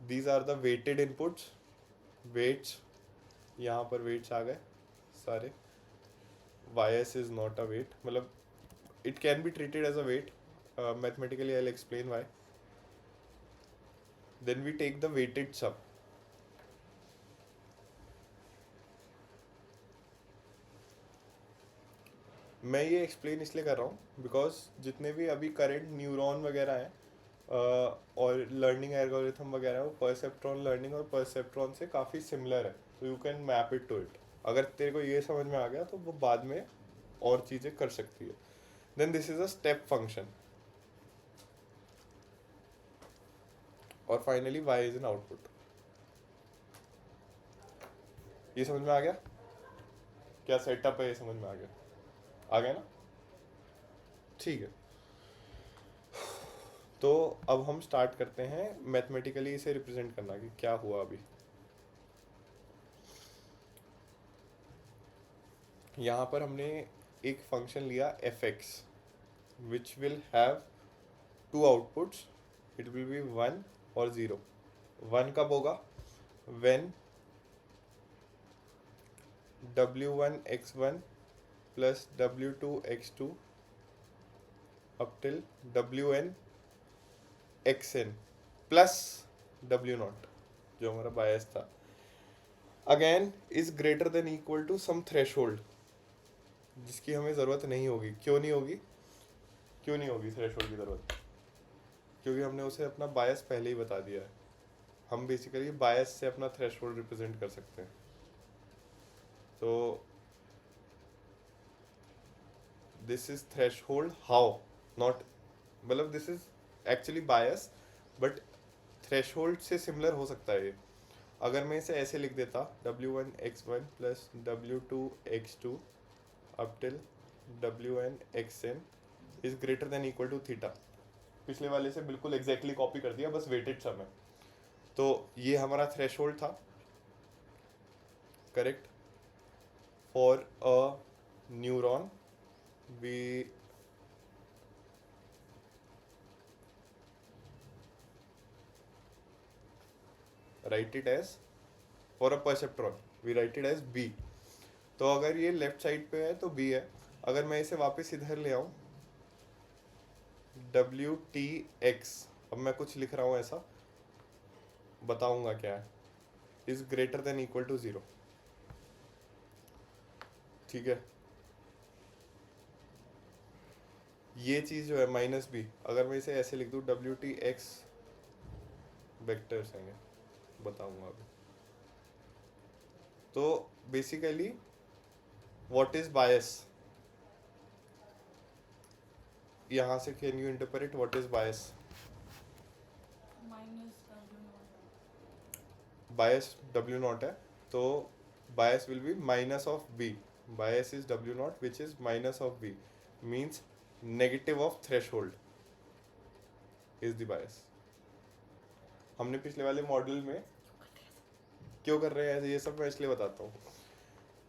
These are the weighted inputs। weights यहाँ पर weights आ गए सारे। bias is not a weight मतलब it can be treated as a weight। mathematically I'll explain why। then we take the weighted sum। मैं ये explain इसलिए कर रहा हूँ बिकॉज जितने भी अभी करंट न्यूरॉन वगैरह हैं और लर्निंग एल्गोरिथम वगैरह है वो परसेप्ट्रॉन लर्निंग और परसेप्ट्रॉन से काफ़ी सिमिलर है, तो you can map it to it. अगर तेरे को ये समझ में आ गया तो वो बाद में और चीज़ें कर सकती है। Then this is a step function. और finally y is an output. ये समझ में आ गया? क्या सेटअप है, ये समझ में आ गया ना? ठीक है, तो अब हम स्टार्ट करते हैं मैथमेटिकली इसे रिप्रेजेंट करना कि क्या हुआ अभी। यहाँ पर हमने एक फंक्शन लिया F X which will have two outputs, it will be 1 और 0। 1 कब होगा? When w1 x1 plus w2 x2 up till wn xn plus w0 जो हमारा बायस था, again is greater than equal to some threshold जिसकी हमें ज़रूरत नहीं होगी। क्यों नहीं होगी? क्यों नहीं होगी थ्रेशोल्ड की ज़रूरत? क्योंकि हमने उसे अपना बायस पहले ही बता दिया है। हम बेसिकली बायस से अपना थ्रेशोल्ड रिप्रेजेंट कर सकते हैं। तो this is threshold how, not मतलब this is actually bias but threshold से सिमिलर हो सकता है ये। अगर मैं इसे ऐसे लिख देता w1 x1 plus w2 x2 up till wn xn is greater than equal to theta, पिछले वाले से बिल्कुल एग्जैक्टली कॉपी कर दिया, बस वेटेड सम है। तो ये हमारा थ्रेशोल्ड था, correct. For a neuron we write it as, for a perceptron we write it as b। तो अगर ये लेफ्ट साइड पे है तो b है। अगर मैं इसे वापस इधर ले आऊं wtx, अब मैं कुछ लिख रहा हूं ऐसा, बताऊंगा क्या है, is greater than equal to 0। ठीक है, ये चीज जो है माइनस बी, अगर मैं इसे ऐसे लिख दूं wtx वेक्टर्स हैं, बताऊंगा अभी। तो बेसिकली व्हाट इज बायस, यहाँ से can you interpret what is bias? Minus w0। Bias w0 है, तो bias will be minus of b। Bias is w0 which is minus of b, means negative of threshold is the bias. हमने पिछले वाले model में क्यों कर रहे हैं ये सब मैं इसलिए बताता हूँ।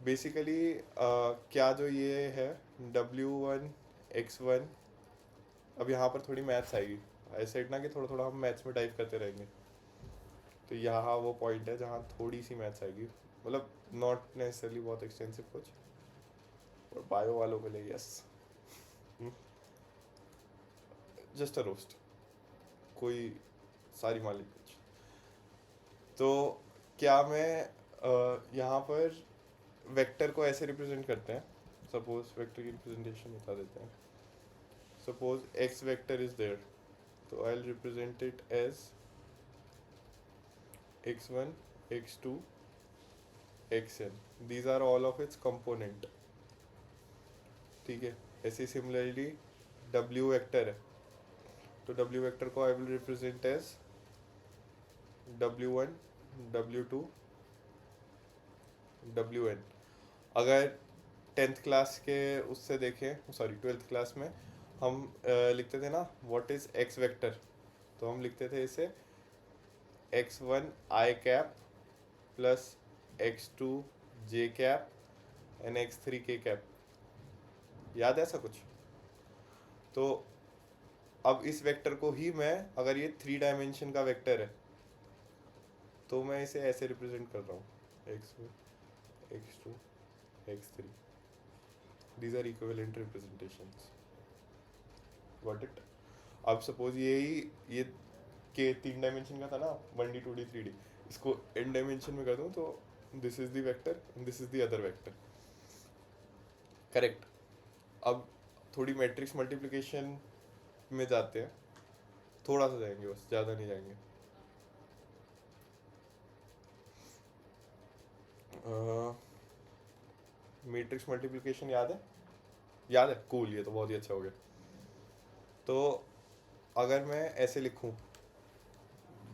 बेसिकली क्या जो ये है w1 x1, अब यहाँ पर थोड़ी मैथ्स आएगी, ऐसे इतना कि थोड़ा थोड़ा हम मैथ्स में टाइप करते रहेंगे। तो यहाँ वो पॉइंट है जहाँ थोड़ी सी मैथ्स आएगी, मतलब नॉट नेसेसरली बहुत एक्सटेंसिव कुछ, और बायो वालों के लिए यस, जस्ट अ रोस्ट, कोई सारी मालिक कुछ। तो क्या मैं यहाँ पर वेक्टर को ऐसे रिप्रेजेंट करते हैं, सपोज वेक्टर की रिप्रेजेंटेशन बता देते हैं। Suppose x vector is there, तो I will represent it as x1 x2 xn, these are all of its component। ठीक है, ऐसे सिमिलरली w वेक्टर है, तो w वेक्टर को I will represent as w1 w2 wn। अगर 10th class के उससे देखें, सॉरी 12th क्लास में हम लिखते थे ना व्हाट इज x वेक्टर, तो हम लिखते थे इसे x1 i cap plus x2 j cap and x3 k cap. याद है ऐसा कुछ? तो अब इस वेक्टर को ही मैं, अगर ये 3 डायमेंशन का वेक्टर है तो मैं इसे ऐसे रिप्रेजेंट कर रहा हूँ x1 x2 x3, these are equivalent representations, got it। अब सपोज ये के 3 डायमेंशन का था ना, 1D 2D 3D, इसको n डायमेंशन में कर दूँ तो this is the vector and this is the other vector, correct. अब थोड़ी मैट्रिक्स मल्टीप्लिकेशन में जाते हैं, थोड़ा सा जाएंगे बस, ज़्यादा नहीं जाएंगे। मैट्रिक्स मल्टीप्लिकेशन याद है? याद है, कूल, ये तो बहुत ही अच्छा हो गया। तो अगर मैं ऐसे लिखूं,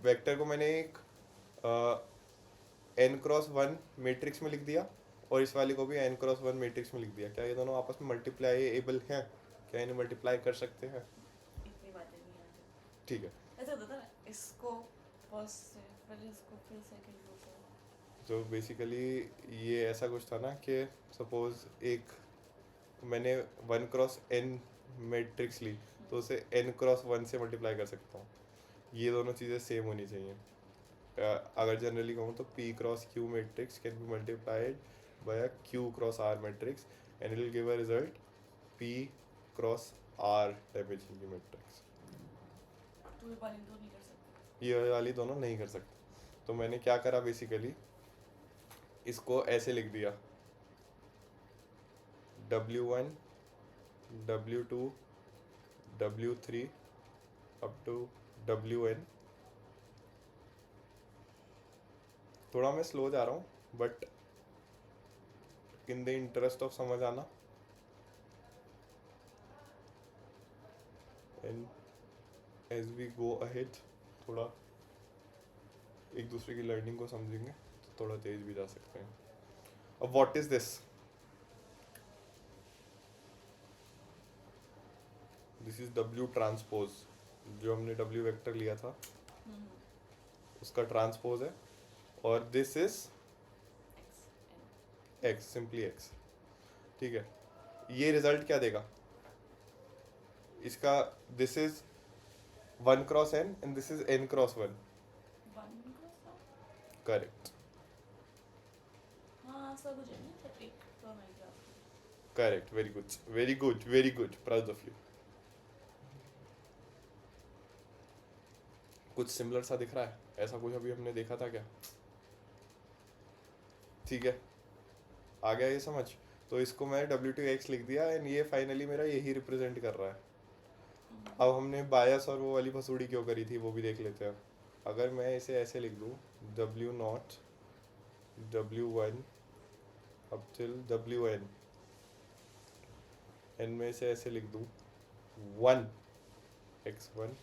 वेक्टर को मैंने एक n×1 मैट्रिक्स में लिख दिया और इस वाले को भी n×1 मैट्रिक्स में लिख दिया, क्या ये दोनों आपस में मल्टीप्लाईएबल हैं? क्या इन्हें मल्टीप्लाई कर सकते हैं? इतनी बातें नहीं आती। ठीक है, ऐसा होता था ना, इसको फर्स्ट से फिर इसको फिर सेकंड से। तो बेसिकली ये ऐसा कुछ था ना कि सपोज एक मैंने 1×n मैट्रिक्स ली, तो उसे n×1 से मल्टीप्लाई कर सकता हूँ। ये दोनों चीज़ें सेम होनी चाहिए। अगर जनरली कहूँ तो p×q matrix can be multiplied by q×r matrix and it will give a result p×r dimension की मैट्रिक्स। तो ये वाली तो नहीं कर सकते। ये वाली दोनों नहीं कर सकते। तो मैंने क्या करा, बेसिकली इसको ऐसे लिख दिया, w1 w2 w3 up to wn। थोड़ा मैं स्लो जा रहा हूँ, but in the interest of समझ आना, and as we go ahead थोड़ा एक दूसरे की लर्निंग को समझेंगे तो थोड़ा तेज भी जा सकते हैं। अब what is this? This is W transpose, जो हमने W वेक्टर लिया था उसका ट्रांसपोज है, और this is x, simply x। ठीक है, ये रिजल्ट क्या देगा इसका? This is 1×n and this is n×1। Correct, हाँ सब कुछ है ना, तो एक तो मैं क्या correct, very good, very good, very good, proud of you. कुछ सिमिलर सा दिख रहा है? ऐसा कुछ अभी हमने देखा था क्या? ठीक है, आ गया ये समझ? तो इसको मैं W2x लिख दिया एंड ये फाइनली मेरा यही रिप्रेजेंट कर रहा है। अब हमने बायस और वो वाली फसूड़ी क्यों करी थी वो भी देख लेते हैं। अगर मैं इसे ऐसे लिख दूँ, W0 W1 up till Wn, and मैं इसे ऐसे लिख दूँ 1 x1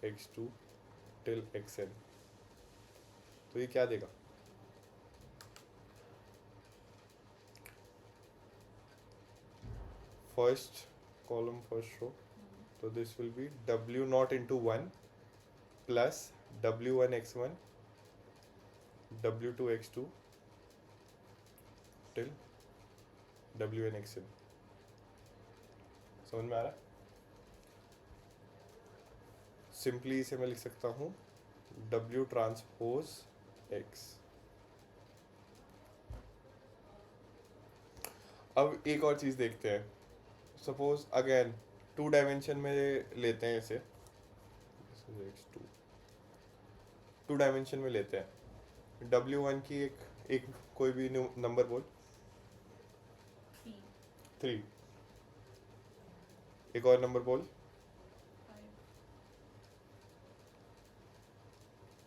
x2 टिल xn, तो ये क्या देगा? फर्स्ट कॉलम फर्स्ट रो, तो this will B W0 into 1 plus W1 x1 W2 x2 till Wn xn। समझ में आ रहा है? सिंपली इसे मैं लिख सकता हूँ W ट्रांसपोज x। अब एक और चीज़ देखते हैं, सपोज अगेन 2 डायमेंशन में लेते हैं इसे, x2 2 डायमेंशन में लेते हैं। W1 की एक कोई भी नंबर बोल। 3। एक और नंबर बोल। 5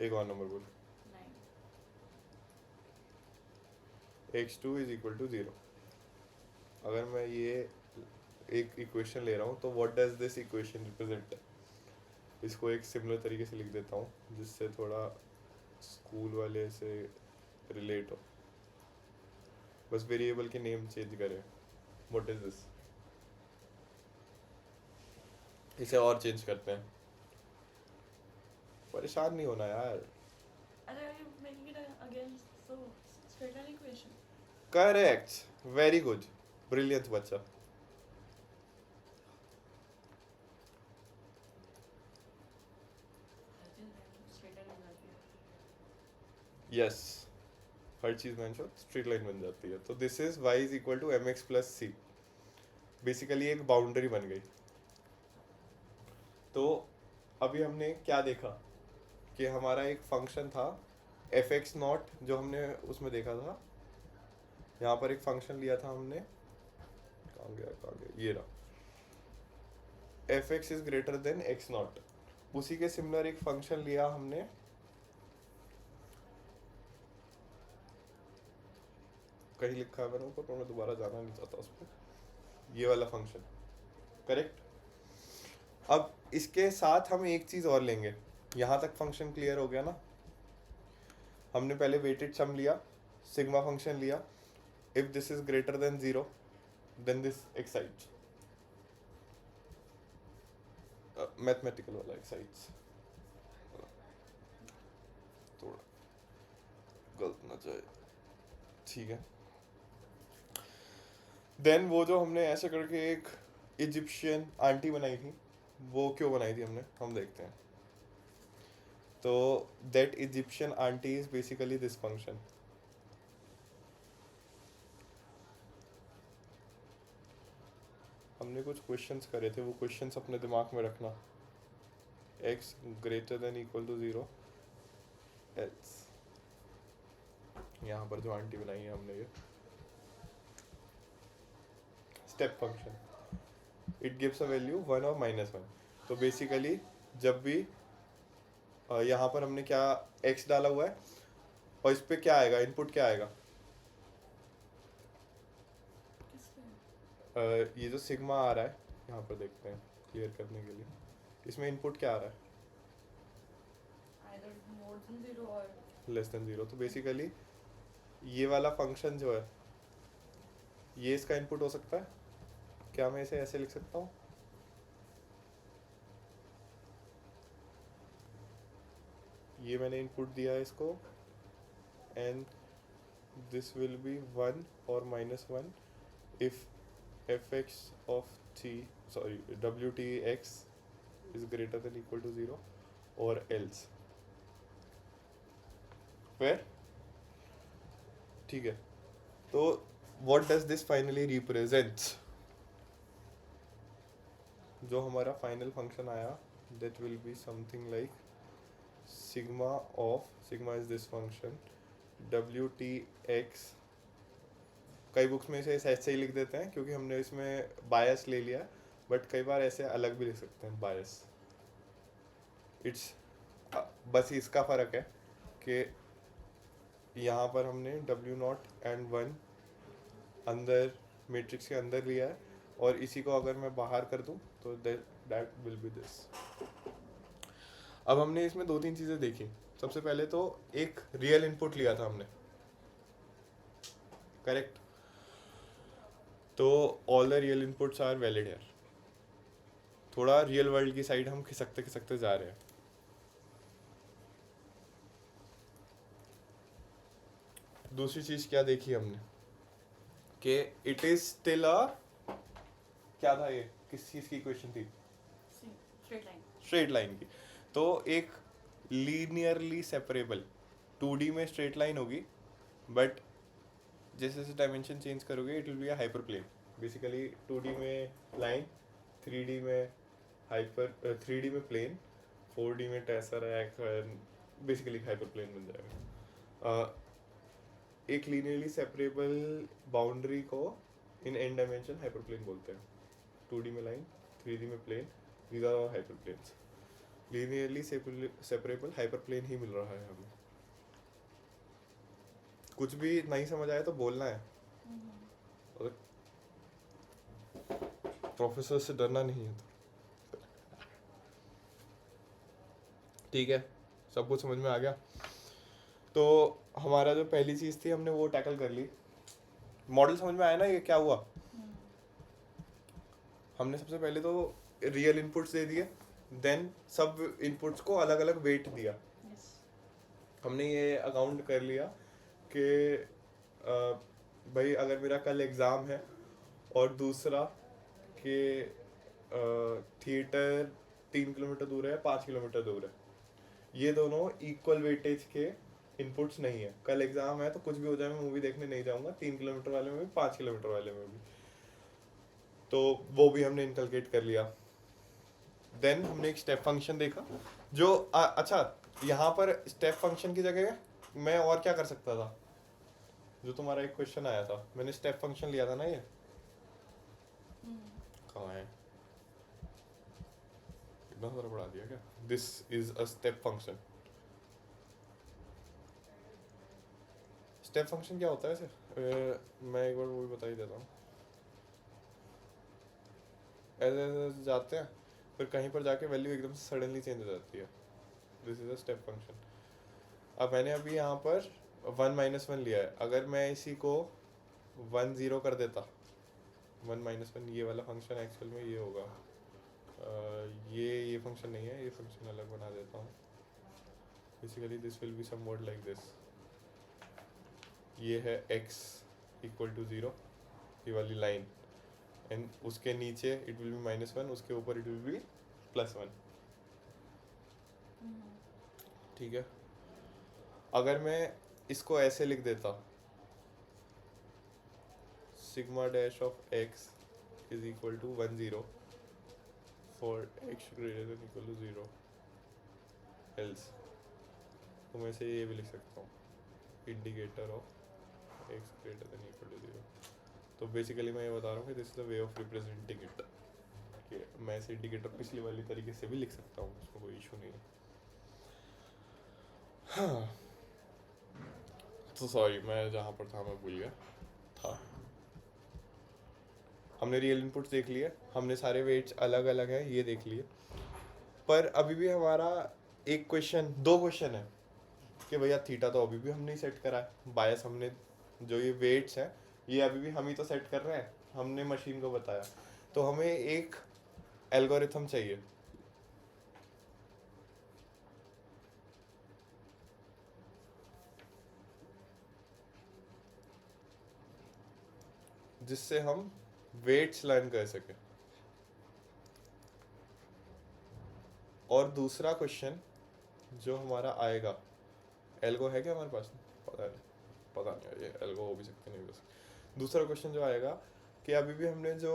एक और नंबर बोल। 9 x2 इज इक्वल टू 0। अगर मैं ये एक इक्वेशन ले रहा हूँ तो what does this equation represent? इसको एक सिमिलर तरीके से लिख देता हूँ जिससे थोड़ा स्कूल वाले से रिलेट हो, बस वेरिएबल के नेम चेंज करें। What is this? इसे और चेंज करते हैं, परेशान नहीं होना यार। अरे are you making it again so straight line equation? Correct, very good, brilliant बच्चा। straight line बन जाती है। यस, हर चीज़ मैंने स्ट्रेट लाइन बन जाती है। तो this is y is equal to mx plus C. Basically एक बाउंड्री बन गई। तो अभी हमने क्या देखा कि हमारा एक फंक्शन था fx0 जो हमने उसमें देखा था। यहाँ पर एक फंक्शन लिया था हमने कहाँ गया, ये रहा, F x is greater then x not. उसी के सिमिलर एक फंक्शन लिया हमने, कहीं लिखा है मैंने ऊपर, तो मैं दोबारा जाना नहीं चाहता उस पर, ये वाला फंक्शन, करेक्ट। अब इसके साथ हम एक चीज और लेंगे, यहाँ तक फंक्शन क्लियर हो गया ना। हमने पहले वेटेड सम लिया, सिग्मा फंक्शन लिया, if this is greater than 0 then this excites, mathematical वाला एक्साइट्स, थोड़ा गलत ना जाए, ठीक है। देन वो जो हमने ऐसे करके एक इजिप्शियन आंटी बनाई थी, वो क्यों बनाई थी हमने, हम देखते हैं। तो that Egyptian aunty is basically this function. हमने कुछ क्वेश्चंस करे थे, वो क्वेश्चंस अपने दिमाग में रखना। x greater than equal to 0 else, यहाँ पर जो आंटी बनाई है हमने, ये step function, it gives a value 1 और -1। तो बेसिकली जब भी यहाँ पर हमने क्या x डाला हुआ है, और इस पे क्या आएगा, इनपुट क्या आएगा, ये जो सिग्मा आ रहा है, यहाँ पर देखते हैं क्लियर करने के लिए, इसमें इनपुट क्या आ रहा है, either more than 0 or less than 0। तो बेसिकली ये वाला फंक्शन जो है, ये इसका इनपुट हो सकता है। क्या मैं इसे ऐसे लिख सकता हूँ, ये मैंने इनपुट दिया है इसको, एंड दिस विल बी 1 और -1 if f(x) of t, sorry, wt(x) is greater than equal to 0 or else, fair, ठीक है। तो what does this finally represents, जो हमारा फाइनल फंक्शन आया, that will be something like sigma of, sigma is this function, wt(x), कई books में इसे ऐसे ही लिख देते हैं क्योंकि हमने इसमें बायस ले लिया, बट कई बार ऐसे अलग भी लिख सकते हैं, बायस। इट्स बस इसका फ़र्क है कि यहाँ पर हमने w0 एंड 1 अंदर मैट्रिक्स के अंदर लिया है, और इसी को अगर मैं बाहर कर दूँ तो दैट विल बी दिस। अब हमने इसमें 2-3 चीज़ें देखी। सबसे पहले तो एक रियल इनपुट लिया था हमने, करेक्ट। तो all the real inputs are valid here. थोड़ा रियल वर्ल्ड की साइड हम खिसकते खिसकते जा रहे हैं। दूसरी चीज क्या देखी हमने कि इट इज स्टिल अ, क्या था ये, किस चीज की क्वेश्चन थी, स्ट्रेट लाइन की। तो एक लीनियरली सेपरेबल 2D में स्ट्रेट लाइन होगी, बट जैसे जैसे डायमेंशन चेंज करोगे it will be a hyper plane. Basically 2D में लाइन, 3D में हाइपर, 3D में प्लेन, 4D में टेसर है, बेसिकली हाइपर प्लेन बन जाएगा। एक लीनियरली सेपरेबल बाउंड्री को in n dimension hyper plane बोलते हैं। 2D में लाइन, 3D में plane, these are all hyper planes. Linearly separable hyper plane ही मिल रहा है हमें। कुछ भी नहीं समझ आया तो बोलना है, और प्रोफेसर से डरना नहीं है। तो ठीक है, सब कुछ समझ में आ गया। तो हमारा जो पहली चीज़ थी हमने वो टैकल कर ली। मॉडल समझ में आया ना, ये क्या हुआ। हमने सबसे पहले तो रियल इनपुट्स दे दिए, देन सब इनपुट्स को अलग अलग वेट दिया। हमने ये अकाउंट कर लिया कि भाई अगर मेरा कल एग्ज़ाम है और दूसरा कि थिएटर 3 किलोमीटर दूर है, 5 किलोमीटर दूर है, ये दोनों इक्वल वेटेज के इनपुट्स नहीं है। कल एग्ज़ाम है तो कुछ भी हो जाए मैं मूवी देखने नहीं जाऊंगा, 3 किलोमीटर वाले में भी 5 किलोमीटर वाले में भी। तो वो भी हमने इनकलकेट कर लिया। देन हमने एक स्टेप फंक्शन देखा जो अच्छा, यहाँ पर स्टेप फंक्शन की जगह मैं और क्या कर सकता था। जो तुम्हारा एक क्वेश्चन आया था, मैंने स्टेप फंक्शन लिया था ना, ये कहाँ है, इतना सारा पढ़ा दिया क्या? This is a step function. Step function क्या होता है ऐसे? मैं एक बार वो भी बता ही देता हूँ। ऐसे ऐसे जाते हैं, फिर कहीं पर जाके वैल्यू एकदम से सडनली चेंज हो जाती है। This is a step function. अब मैंने अभी यहाँ पर 1 - 1 लिया है, अगर मैं इसी को 1 0 कर देता, 1 - 1 ये वाला फंक्शन एक्चुअल में ये होगा, ये फंक्शन नहीं है, ये फंक्शन अलग बना देता हूँ। Basically this will be some word like this. ये है x = 0, ये वाली लाइन, एंड उसके नीचे इट विल बी -1, उसके ऊपर इट विल बी +1। ठीक है, अगर मैं इसको ऐसे लिख देता, σ' of x is equal to 1 0 for x greater than equal to 0 else, तो मैं इसे ये भी लिख सकता हूँ, indicator of x greater than equal to 0। तो बेसिकली मैं ये बता रहा हूँ कि this is the way of representing it, कि मैं इसे इंडिकेटर पिछली वाली तरीके से भी लिख सकता हूँ, उसमें कोई इशू नहीं है। हाँ, तो सॉरी, मैं जहाँ पर था मैं भूल गया था। हमने रियल इनपुट्स देख लिए, हमने सारे वेट्स अलग अलग हैं ये देख लिए, पर अभी भी हमारा एक क्वेश्चन, दो क्वेश्चन है कि भैया थीटा तो अभी भी हमने ही सेट करा है, बायस हमने, जो ये वेट्स हैं ये अभी भी हम ही तो सेट कर रहे हैं, हमने मशीन को बताया, तो हमें एक एल्गोरिथम चाहिए जिससे हम वेट्स लर्न कर सके। और दूसरा क्वेश्चन जो हमारा आएगा, एल्गो है क्या हमारे पास? पता नहीं ये एल्गो हो भी सकते नहीं हो सकते। दूसरा क्वेश्चन जो आएगा कि अभी भी हमने जो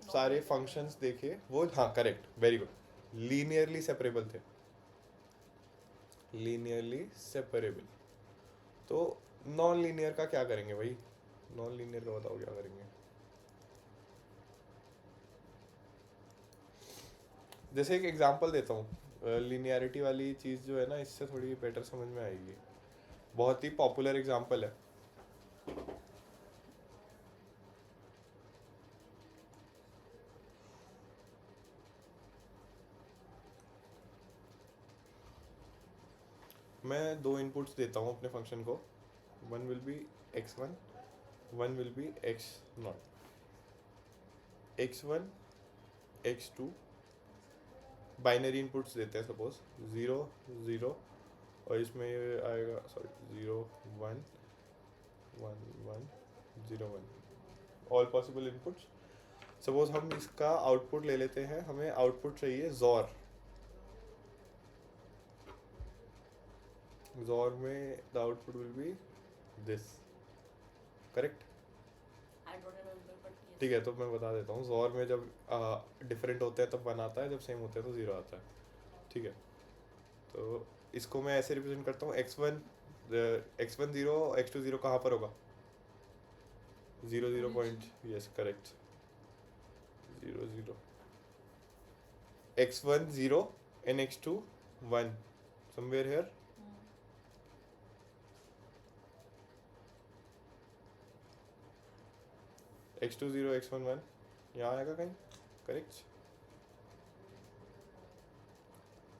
सारे फंक्शंस देखे वो, हाँ correct, very good, linearly separable थे, लीनियरली सेपरेबल। तो नॉन लीनियर का क्या करेंगे भाई? नॉन लीनियर का बताओ क्या करेंगे? जैसे एक एग्जांपल देता हूँ, लीनियरिटी वाली चीज़ जो है ना, इससे थोड़ी बेटर समझ में आएगी। बहुत ही पॉपुलर एग्जांपल है, मैं दो इनपुट्स देता हूँ अपने फंक्शन को, one will be x1, one will be x0। x1 x2 binary inputs देते हैं, सपोज 0 0, और इसमें ये आएगा, sorry 0 1 1 1 0 1, all possible inputs. Suppose हम इसका आउटपुट ले लेते हैं, हमें आउटपुट चाहिए जोर, जोर में the output will be this, correct? ठीक है, तो मैं बता देता हूँ, जोर में जब डिफरेंट होते हैं तब 1 आता है, जब सेम होते हैं तो 0 आता है। ठीक है, तो इसको मैं ऐसे रिप्रेजेंट करता हूँ, x1 0, x2 0 कहाँ पर होगा? 0 0 point, yes correct, 0 0, x1 0 and x2 1 somewhere here। x2 0 x1 1 यहाँ आएगा कहीं, करेक्ट?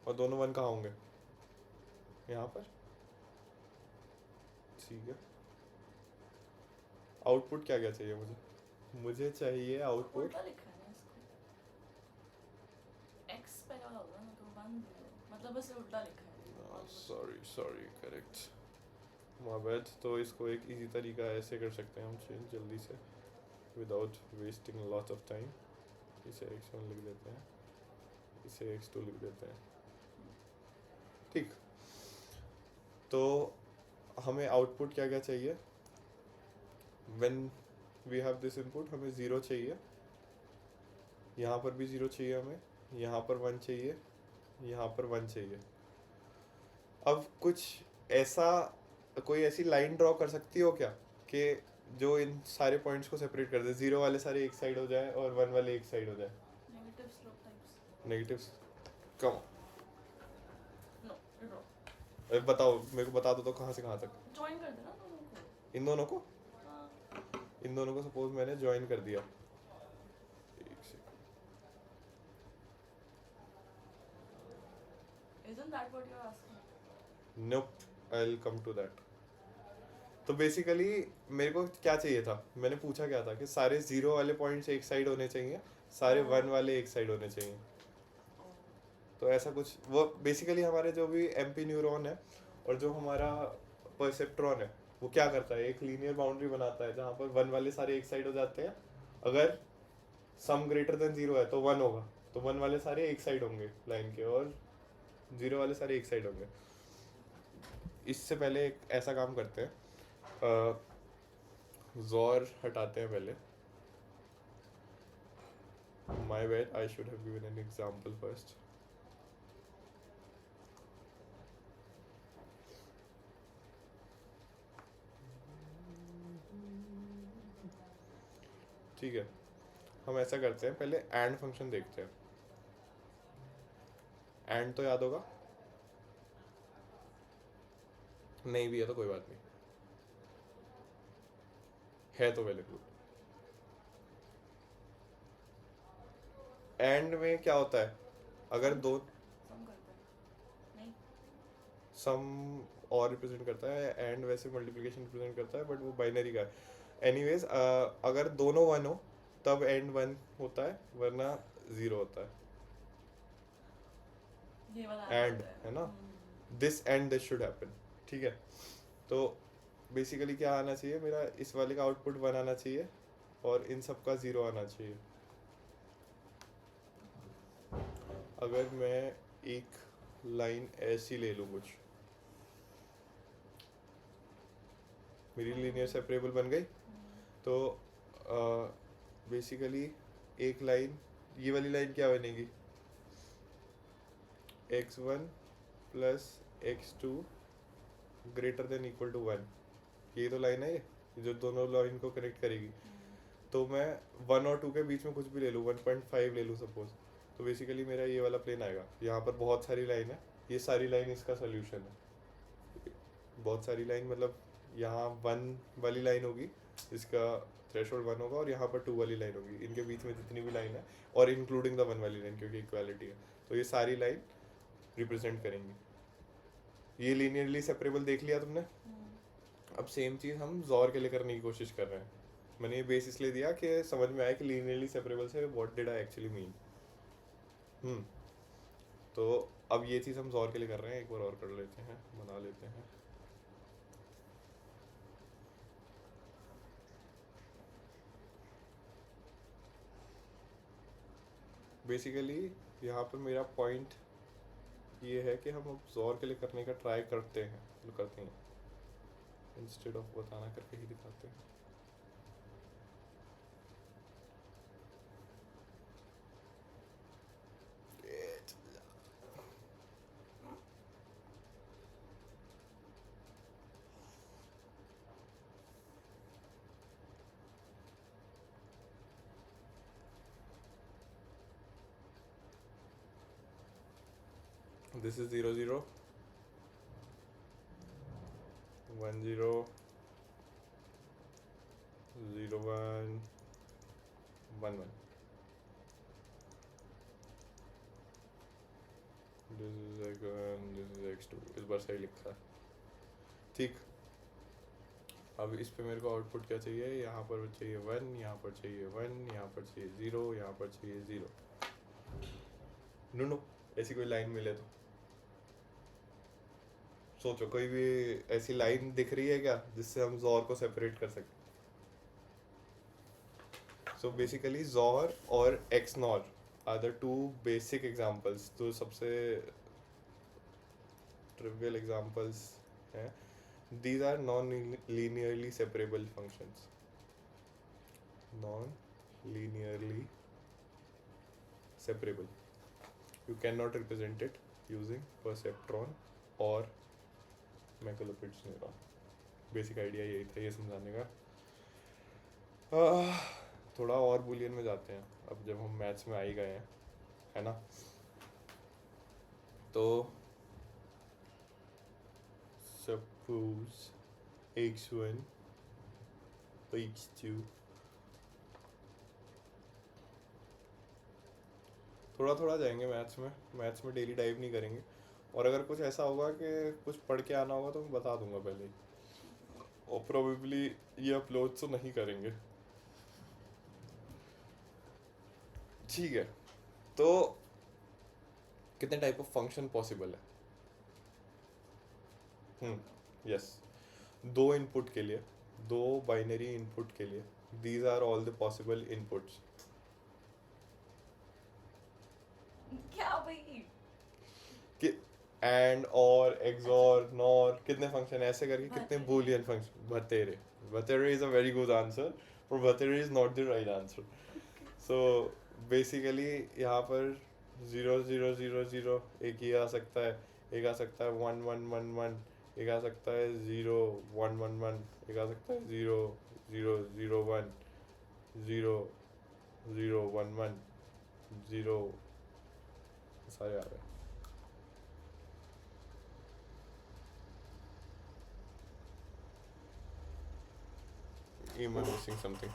और दोनों 1 कहाँ होंगे? यहाँ पर। ठीक है, आउटपुट क्या क्या चाहिए मुझे? मुझे चाहिए आउटपुट, उल्टा लिखा है ना इसको, x पहले वाला होगा ना, तो 1 0, मतलब बस उल्टा लिखा है। Sorry correct, my bad. तो इसको एक इजी तरीका ऐसे कर सकते हैं हम चेंज जल्दी से, without wasting lot of time. इसे x1 लिख देते हैं, इसे x2 लिख देते हैं, ठीक। तो हमें आउटपुट क्या क्या चाहिए? When we have this input, हमें 0 चाहिए, यहाँ पर भी 0 चाहिए हमें, यहाँ पर 1 चाहिए, यहाँ पर 1 चाहिए। अब कुछ ऐसा, कोई ऐसी लाइन ड्रॉ कर सकती हो क्या कि जो इन सारे पॉइंट्स को सेपरेट कर दे, जीरो वाले सारे एक साइड हो जाए और वन वाले एक साइड हो जाए. Negative slope types. नेगेटिव्स कम. No, you draw. अरे बताओ, मेरे को बता दो तो कहाँ से कहाँ तक. जॉइन कर देना दोनों को. इन दोनों को, हाँ. इन दोनों को सपोज मैंने ज्वाइन कर दिया. एक second. Isn't that what you're asking? Nope, I'll come to that. तो बेसिकली मेरे को क्या चाहिए था, मैंने पूछा क्या था कि सारे जीरो वाले पॉइंट्स एक साइड होने चाहिए, सारे वन वाले एक साइड होने चाहिए. तो ऐसा कुछ वो बेसिकली हमारे जो भी एमपी न्यूरॉन है और जो हमारा परसेप्ट्रॉन है वो क्या करता है, एक लीनियर बाउंड्री बनाता है जहाँ पर वन वाले सारे एक साइड हो जाते हैं. अगर सम ग्रेटर देन जीरो है तो वन होगा, तो वन वाले सारे एक साइड होंगे लाइन के और जीरो वाले सारे एक साइड होंगे. इससे पहले एक ऐसा काम करते हैं, जोर हटाते हैं पहले. My bad, I should have given an example first. ठीक है, हम ऐसा करते हैं, पहले एंड फंक्शन देखते हैं. एंड तो याद होगा, नहीं भी है तो कोई बात नहीं, है तो वेल गुड. एंड में क्या होता है, अगर दो सम करते हैं. नहीं. सम और रिप्रेजेंट करता है, एंड वैसे मल्टीप्लिकेशन रिप्रेजेंट करता है, बट वो बाइनरी का है. एनीवेज, अगर दोनों वन हो तब एंड वन होता है, वरना जीरो होता है. ये वाला एंड है ना, this and this should happen. ठीक है, तो बेसिकली क्या आना चाहिए, मेरा इस वाले का आउटपुट वन आना चाहिए और इन सब का जीरो आना चाहिए. अगर मैं एक लाइन ऐसी ले लूँ कुछ, मेरी लीनियर सेपरेबल बन गई. तो बेसिकली एक लाइन, ये वाली लाइन क्या बनेगी, x1 plus x2 greater than equal to one. ये तो लाइन है, ये जो दोनों लाइन को कनेक्ट करेगी. तो मैं वन और टू के बीच में कुछ भी ले लूँ, 1.5 ले लूँ सपोज, तो बेसिकली मेरा ये वाला प्लेन आएगा. यहाँ पर बहुत सारी लाइन है, ये सारी लाइन इसका सोल्यूशन है. बहुत सारी लाइन मतलब यहाँ वन वाली लाइन होगी, इसका थ्रेशोल्ड वन होगा, और यहाँ पर टू वाली लाइन होगी, इनके बीच में जितनी भी लाइन है, और इंक्लूडिंग द वन वाली लाइन क्योंकि इक्वालिटी है, तो ये सारी लाइन रिप्रेजेंट करेंगी. ये लीनियरली सेपरेबल देख लिया तुमने. अब सेम चीज़ हम जोर के लिए करने की कोशिश कर रहे हैं. मैंने ये बेस इसलिए दिया कि समझ में आया कि लीनियरली सेपरेबल से what did I actually mean. तो अब ये चीज़ हम जोर के लिए कर रहे हैं, एक बार और कर लेते हैं, बना लेते हैं. बेसिकली यहाँ पर मेरा पॉइंट ये है कि हम अब जोर के लिए करने का ट्राई करते हैं, इंस्टेड ऑफ बताना करके ही दिखाते हैं. This is 0 0 1 0 0 1 1 1. This is x1, this is x2. इस बार सही लिखा है. ठीक, अब इस पे मेरे को आउटपुट क्या चाहिए, यहाँ पर चाहिए वन, यहाँ पर चाहिए वन, यहाँ पर चाहिए जीरो, यहाँ पर चाहिए जीरो. नो, ऐसी कोई लाइन मिले तो सोचो, कोई भी ऐसी लाइन दिख रही है क्या जिससे हम जोर को सेपरेट कर सकें. सो बेसिकली जोर और X NOR are the two basic examples, तो सबसे ट्रिवियल एग्जांपल्स हैं. These are non-linearly separable functions. Non-linearly separable. You cannot represent it using perceptron or Mcculloch's neuron. Basic idea यही था ये समझाने का. आह, थोड़ा और बुलियन में जाते हैं अब जब हम मैथ्स में आ ही गए हैं, है ना। तो सपोज x1 x2, थोड़ा थोड़ा जाएंगे मैथ्स में डेली डाइव नहीं करेंगे। और अगर कुछ ऐसा होगा कि कुछ पढ़ के आना होगा तो मैं बता दूंगा पहले ही, और प्रोबेबली ये अपलोड तो नहीं करेंगे, ठीक है। तो कितने टाइप ऑफ फंक्शन पॉसिबल है? यस, दो इनपुट के लिए, दो बाइनरी इनपुट के लिए, these are all the possible inputs. क्या भाई? कि एंड और एक्सॉर नॉर कितने फंक्शन ऐसे करके कितने बतेरे। Boolean function. बतेरे, बतेरे is a very good answer, पर बतेरे is not the right answer. So basically यहाँ पर 0 0 0 0 एक ही आ सकता है, एक आ सकता है 1 1 1 1, एक आ सकता है 0 1 1 1, एक आ सकता है 0 0 0 1, 0 0 1 1, 0, सारे आ रहे हैं। Am I missing something?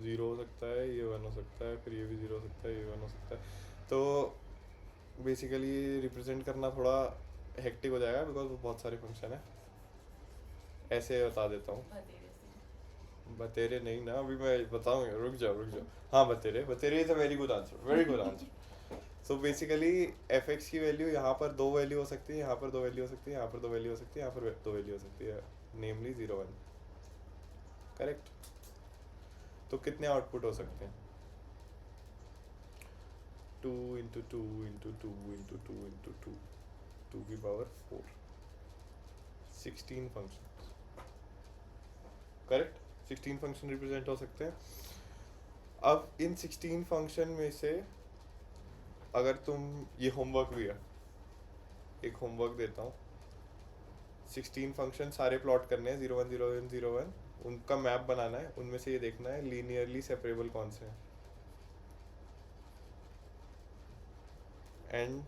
Zero हो सकता है, ये वन हो सकता है, फिर ये भी जीरो हो सकता है, ये वन हो सकता है। तो बेसिकली रिप्रेजेंट करना थोड़ा हेक्टिक हो जाएगा बिकॉज बहुत सारे फंक्शन है। ऐसे बता देता हूँ, बतेरे से। बतेरे नहीं ना, अभी मैं बताऊँगा, रुक जाओ रुक जाओ। हाँ बतेरे, बतेरे is a very good answer, very good answer. So basically f x की वैल्यू यहाँ पर दो वैल्यू हो सकती है, यहाँ पर दो वैल्यू हो सकती है, यहाँ पर दो वैल्यू हो सकती है, यहाँ पर दो वैल्यू हो सकती है, नेमली 0 1। करेक्ट। तो कितने आउटपुट हो सकते हैं? 2 इंटू 2 इंटू 2 इंटू 2 इंटू 2, 2 की power 4, 16 function. Correct, 16 function represent हो सकते हैं। अब इन 16 फंक्शन में से अगर तुम, ये होमवर्क भी है, एक होमवर्क देता हूँ, 16 फंक्शन सारे प्लॉट करने हैं, 0 1 0 1 0 1, उनका मैप बनाना है, उनमें से ये देखना है लीनियरली सेपरेबल कौन से हैं। एंड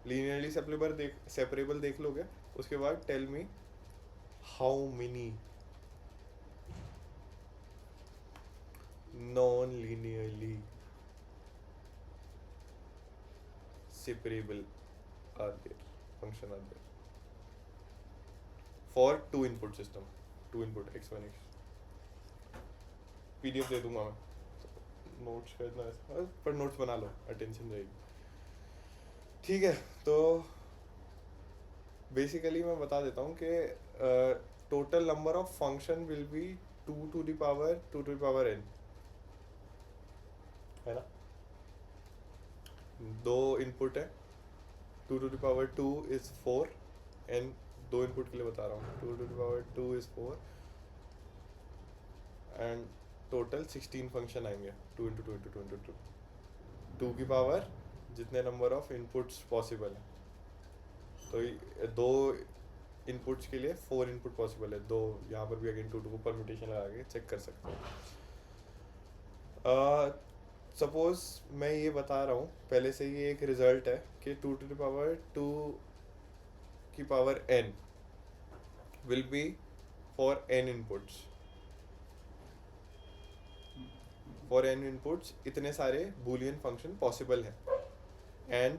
लीनियरली सेपरेबल देख लोगे, उसके बाद tell me how many non linearly separable are there, function are there for two input system, two input x1 x, PDF दे दूंगा मैं, नोट्स करना है पर नोट्स बना लो, अटेंशन रहेगी, ठीक है। तो बेसिकली मैं बता देता हूँ कि total number of function will be 2 to the power n, है ना। दो इनपुट है, 2 to the power 2 is 4, and दो इनपुट के लिए बता रहा हूँ, 2 to the power 2 is 4, and total 16 function आएंगे, 2 इंटू 2 इंटू 2 इंटू 2, 2 की पावर जितने नंबर ऑफ इनपुट्स पॉसिबल है। तो दो इनपुट्स के लिए 4 इनपुट पॉसिबल है, दो यहाँ पर भी अगेन 2 2 को परम्यूटेशन लगा के चेक कर सकते हैं। सपोज मैं ये बता रहा हूँ पहले से, ये एक रिजल्ट है कि 2 to the power 2 की power n will be for n inputs, for n inputs इतने सारे बूलियन फंक्शन पॉसिबल हैं, and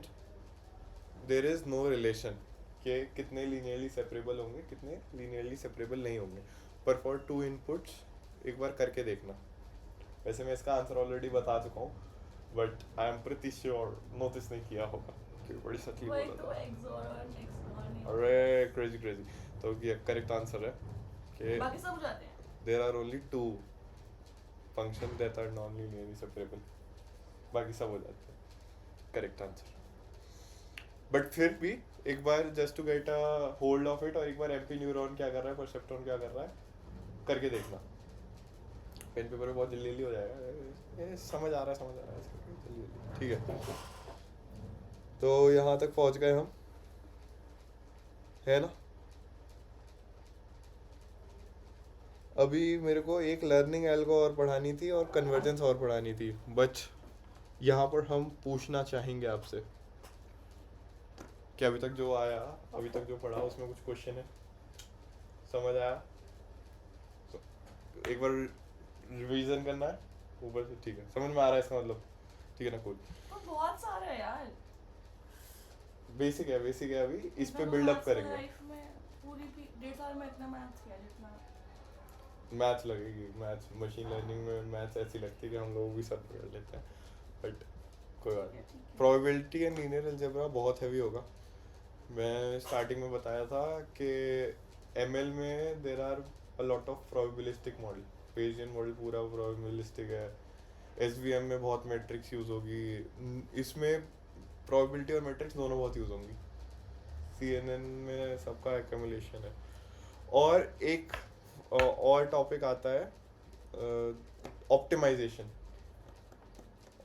there is no relation कि कितने लीनियरली सेपरेबल होंगे, कितने लीनियरली सेपरेबल नहीं होंगे, पर फॉर 2 इनपुट्स एक बार करके देखना। वैसे मैं इसका आंसर ऑलरेडी बता चुका हूँ, but I am pretty sure notice नहीं किया होगा क्योंकि बड़ी सटली वही बोला तो था। एक्सॉर और नेक्स्ट। अरे क्रेजी क्रेजी। तो ये करेक्ट आंसर है कि बाकी सब हो जाते हैं। There are only 2 function that are non linearly separable, बाकी सब हो जाते हैं। Correct answer. बट फिर भी एक बार just to get a hold of it, और एक बार एमपी न्यूरॉन क्या कर रहा है, परसेप्ट्रॉन क्या कर रहा है, करके देखना। पेन पेपर में बहुत जल्दी जल्दी हो जाएगा, ये समझ आ रहा है जल्दी जल्दी, ठीक है। तो यहाँ तक पहुँच गए हम, है ना। अभी मेरे को एक लर्निंग एल्गो और पढ़ानी थी और कन्वर्जेंस और पढ़ानी थी, बट यहाँ पर हम पूछना चाहेंगे आपसे कि अभी तक जो आया, अभी तक जो पढ़ा उसमें कुछ क्वेश्चन है, समझ आया? तो एक बार रिवीजन करना है ऊपर से, ठीक है, समझ में आ रहा है इसका मतलब, ठीक है ना? कोई तो बहुत सारे है यार। बेसिक है, बेसिक है, अभी इस पे मैं तो बिल्डअप maths करेंगे। लाइफ में पूरी 1.5 साल में इतना मैथ्स किया जितना। मैथ्स लगेगी, मैथ्स मशीन लर्निंग में मैथ्स ऐसी लगती है कि हम लोग भी सब कर लेते हैं, बट कोई बात नहीं। ठीक है। प्रोबेबिलिटी एंड लीनियर अलजेब्रा बहुत हैवी होगा। मैं स्टार्टिंग में बताया था कि एमएल में there are a lot of probabilistic model, Bayesian model पूरा प्रोबेबिलिस्टिक है, एसवीएम में बहुत मैट्रिक्स यूज़ होगी, इसमें प्रोबेबिलिटी और मैट्रिक्स दोनों बहुत यूज़ होंगी, सीएनएन में सबका एक्यूमुलेशन है। और एक और टॉपिक आता है ऑप्टिमाइजेशन।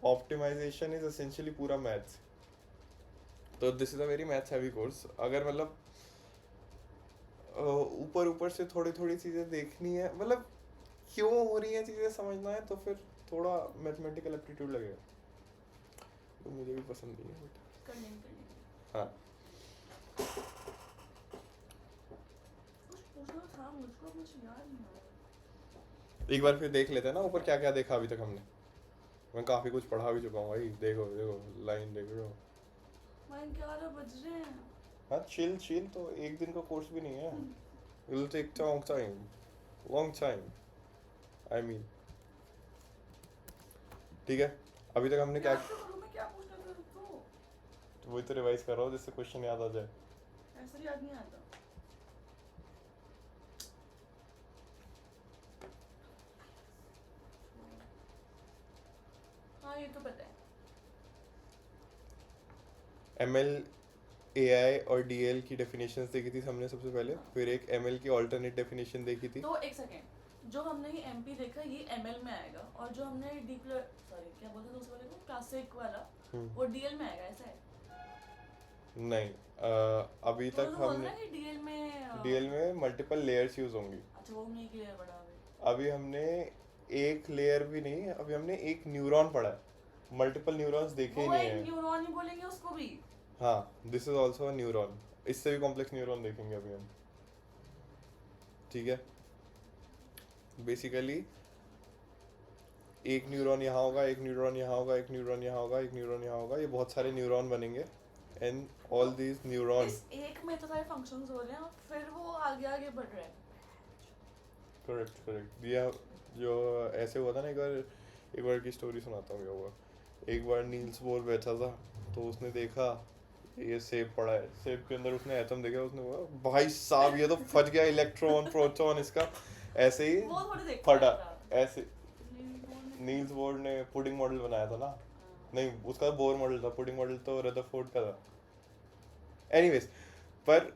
ऑप्टिमाइजेशन इज एसेंशियली पूरा मैथ्स, तो this is a very maths heavy course. अगर मतलब ऊपर ऊपर से थोड़ी थोड़ी चीज़ें देखनी है, मतलब क्यों हो रही हैं चीज़ें समझना है, तो फिर थोड़ा मैथमेटिकल एप्टीट्यूड लगेगा, तो मुझे भी पसंद नहीं है, बट कर लेंगे। हाँ। कुछ पूछना था मुझको, कुछ याद नहीं आ रहा। एक बार फिर देख लेते हैं ना ऊपर क्या क्या देखा अभी तक हमने। मैं काफ़ी कुछ पढ़ा भी चुका हूँ भाई, देखो देखो लाइन देख रहे हो। भाई 11 बज रहे हैं। हाँ चिल चिल, तो एक दिन का कोर्स भी नहीं है, it will take long time I mean, ठीक है। अभी तक हमने क्या, याद तो करो, मैं क्या पूछना था रुको। तो वही तो रिवाइज कर रहा हूँ जिससे क्वेश्चन याद आ जाए। ऐसा याद नहीं आता। हाँ ये तो पता है। एमएल, एआई और डीएल की डेफिनेशंस देखी थी हमने सबसे पहले, फिर एक एमएल की ऑल्टरनेट डेफिनेशन देखी थी। तो एक सेकेंड, जो हमने ये एमपी देखा ये एमएल में आएगा, और जो हमने डीप सॉरी क्या बोलते थे उस वाले को, क्लासिक वाला, वो डीएल में आएगा, ऐसा है? नहीं, अभी तो तक बोल हमने रहा है कि डीएल में डीएल में मल्टीपल लेयर्स यूज होंगी। अच्छा वो हमने क्लियर पढ़ा अभी। अभी हमने एक लेयर भी नहीं, अभी हमने एक न्यूरॉन पढ़ा है, मल्टीपल न्यूरॉन्स देखे ही वो नहीं एक है। न्यूरॉन ही बोलेंगे उसको भी। हाँ, this is also a neuron, इससे भी कॉम्प्लेक्स न्यूरॉन देखेंगे अभी हम, ठीक है। बेसिकली एक न्यूरॉन यहाँ होगा, एक न्यूरॉन यहाँ होगा, एक न्यूरॉन यहाँ होगा, एक न्यूरॉन यहाँ होगा, ये बहुत सारे न्यूरॉन बनेंगे, एंड ऑल दीज न्यूरॉन। इस एक में तो सारे फंक्शंस हो रहे हैं और फिर वो आगे आगे बढ़ रहे हैं। करेक्ट करेक्ट, ये जो ऐसे हुआ था ना, एक बार की स्टोरी सुनाता हूँ क्या हुआ। एक बार नील्स बोर बैठा था, तो उसने देखा ये सेब पड़ा है, सेब के अंदर उसने एटम देखा, उसने बोला भाई साहब ये तो फट गया, इलेक्ट्रॉन प्रोटॉन इसका, ऐसे ही वो थोड़ी देखता फटा। है ऐसे नील्स बोर ने पुडिंग मॉडल बनाया था ना, नहीं उसका बोर मॉडल था, पुडिंग मॉडल तो रदरफोर्ड का था। एनीवेज, पर